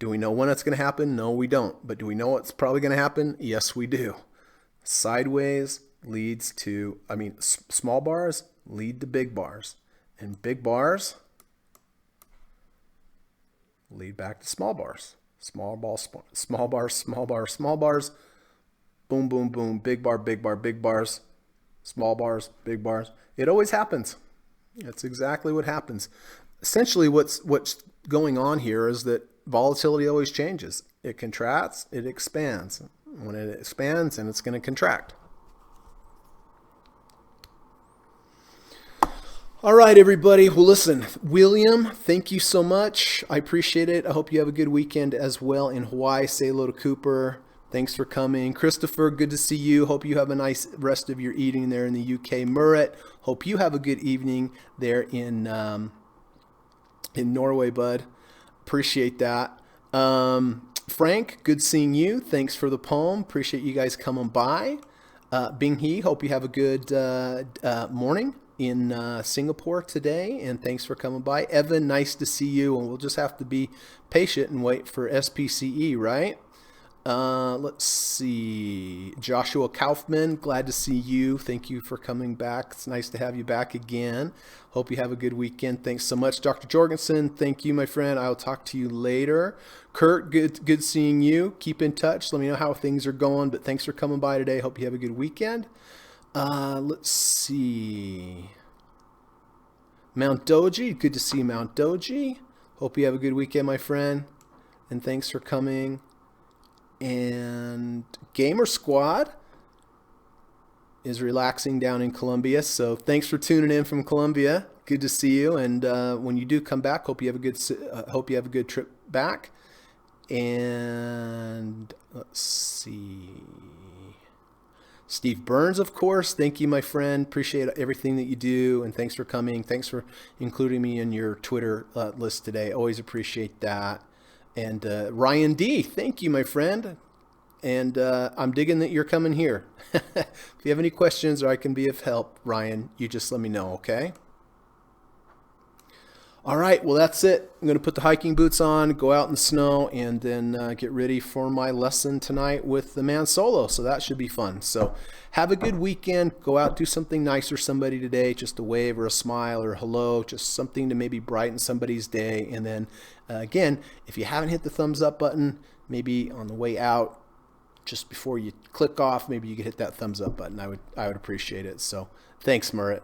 Do we know when it's going to happen? No, we don't. But do we know what's probably going to happen? Yes, we do. Sideways leads to, small bars lead to big bars. And big bars lead back to small bars. Small bars, small bars, small bars, small bars. Boom, boom, boom. Big bar, big bar, big bars. Small bars, big bars. It always happens. That's exactly what happens. Essentially, what's going on here is that volatility always changes. It contracts, it expands. When it expands, and it's going to contract. All right, everybody. Well, listen, William, thank you so much. I appreciate it. I hope you have a good weekend as well in Hawaii. Say hello to Cooper. Thanks for coming. Christopher, good to see you. Hope you have a nice rest of your evening there in the UK. Murat, hope you have a good evening there in Norway, bud. Appreciate that. Frank, good seeing you. Thanks for the poem. Appreciate you guys coming by. Bing Hee, hope you have a good morning in Singapore today, and thanks for coming by. Evan, nice to see you, and we'll just have to be patient and wait for SPCE, right? Let's see. Joshua Kaufman, glad to see you. Thank you for coming back. It's nice to have you back again. Hope you have a good weekend. Thanks so much. Dr. Jorgensen, thank you, my friend. I'll talk to you later. Kurt, good seeing you. Keep in touch. Let me know how things are going, but thanks for coming by today. Hope you have a good weekend. Let's see. Mount Doji, good to see Mount Doji. Hope you have a good weekend, my friend. And thanks for coming. And Gamer Squad is relaxing down in Colombia. So thanks for tuning in from Colombia. Good to see you. And when you do come back, hope you have a good trip back. And let's see. Steve Burns, of course. Thank you, my friend. Appreciate everything that you do, and thanks for coming. Thanks for including me in your Twitter list today. Always appreciate that. And Ryan D, thank you, my friend. And I'm digging that you're coming here. If you have any questions or I can be of help, Ryan, you just let me know, okay? All right, well, that's it. I'm going to put the hiking boots on, go out in the snow, and then get ready for my lesson tonight with the man solo. So that should be fun. So have a good weekend. Go out, do something nice for somebody today, just a wave or a smile or a hello, just something to maybe brighten somebody's day. And then, again, if you haven't hit the thumbs up button, maybe on the way out, just before you click off, maybe you could hit that thumbs up button. I would appreciate it. So thanks, Murat.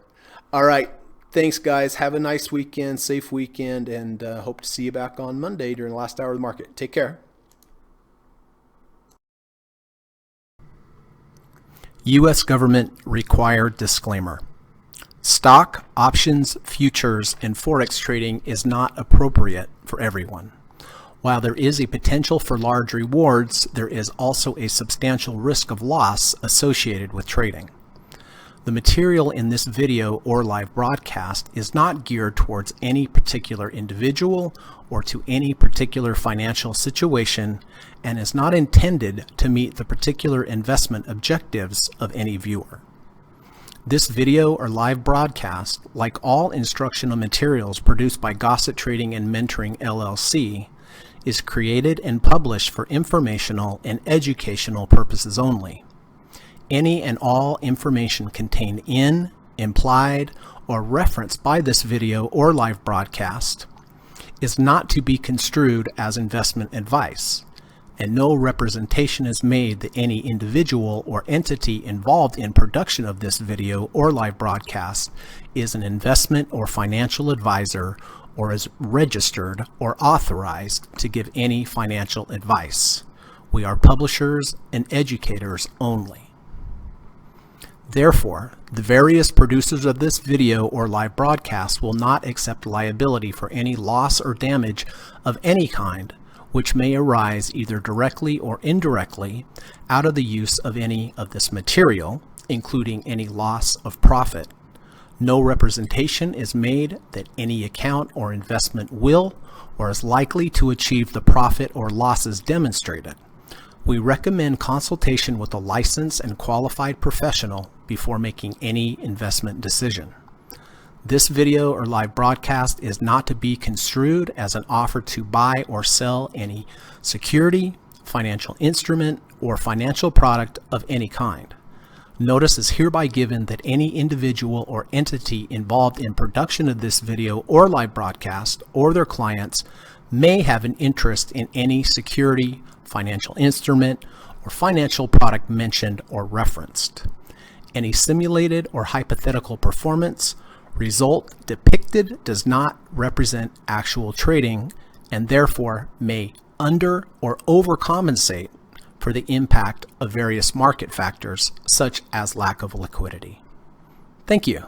All right. Thanks, guys. Have a nice weekend, safe weekend, and hope to see you back on Monday during the last hour of the market. Take care. U.S. government required disclaimer. Stock, options, futures, and forex trading is not appropriate for everyone. While there is a potential for large rewards, there is also a substantial risk of loss associated with trading. The material in this video or live broadcast is not geared towards any particular individual or to any particular financial situation and is not intended to meet the particular investment objectives of any viewer. This video or live broadcast, like all instructional materials produced by Gossett Trading and Mentoring LLC, is created and published for informational and educational purposes only. Any and all information contained in, implied, or referenced by this video or live broadcast is not to be construed as investment advice, and no representation is made that any individual or entity involved in production of this video or live broadcast is an investment or financial advisor or is registered or authorized to give any financial advice. We are publishers and educators only. Therefore, the various producers of this video or live broadcast will not accept liability for any loss or damage of any kind which may arise either directly or indirectly out of the use of any of this material, including any loss of profit, No representation is made that any account or investment will or is likely to achieve the profit or losses demonstrated. We recommend consultation with a licensed and qualified professional before making any investment decision. This video or live broadcast is not to be construed as an offer to buy or sell any security, financial instrument, or financial product of any kind. Notice is hereby given that any individual or entity involved in production of this video or live broadcast or their clients may have an interest in any security, financial instrument, or financial product mentioned or referenced. Any simulated or hypothetical performance result depicted does not represent actual trading and therefore may under or overcompensate for the impact of various market factors such as lack of liquidity. Thank you.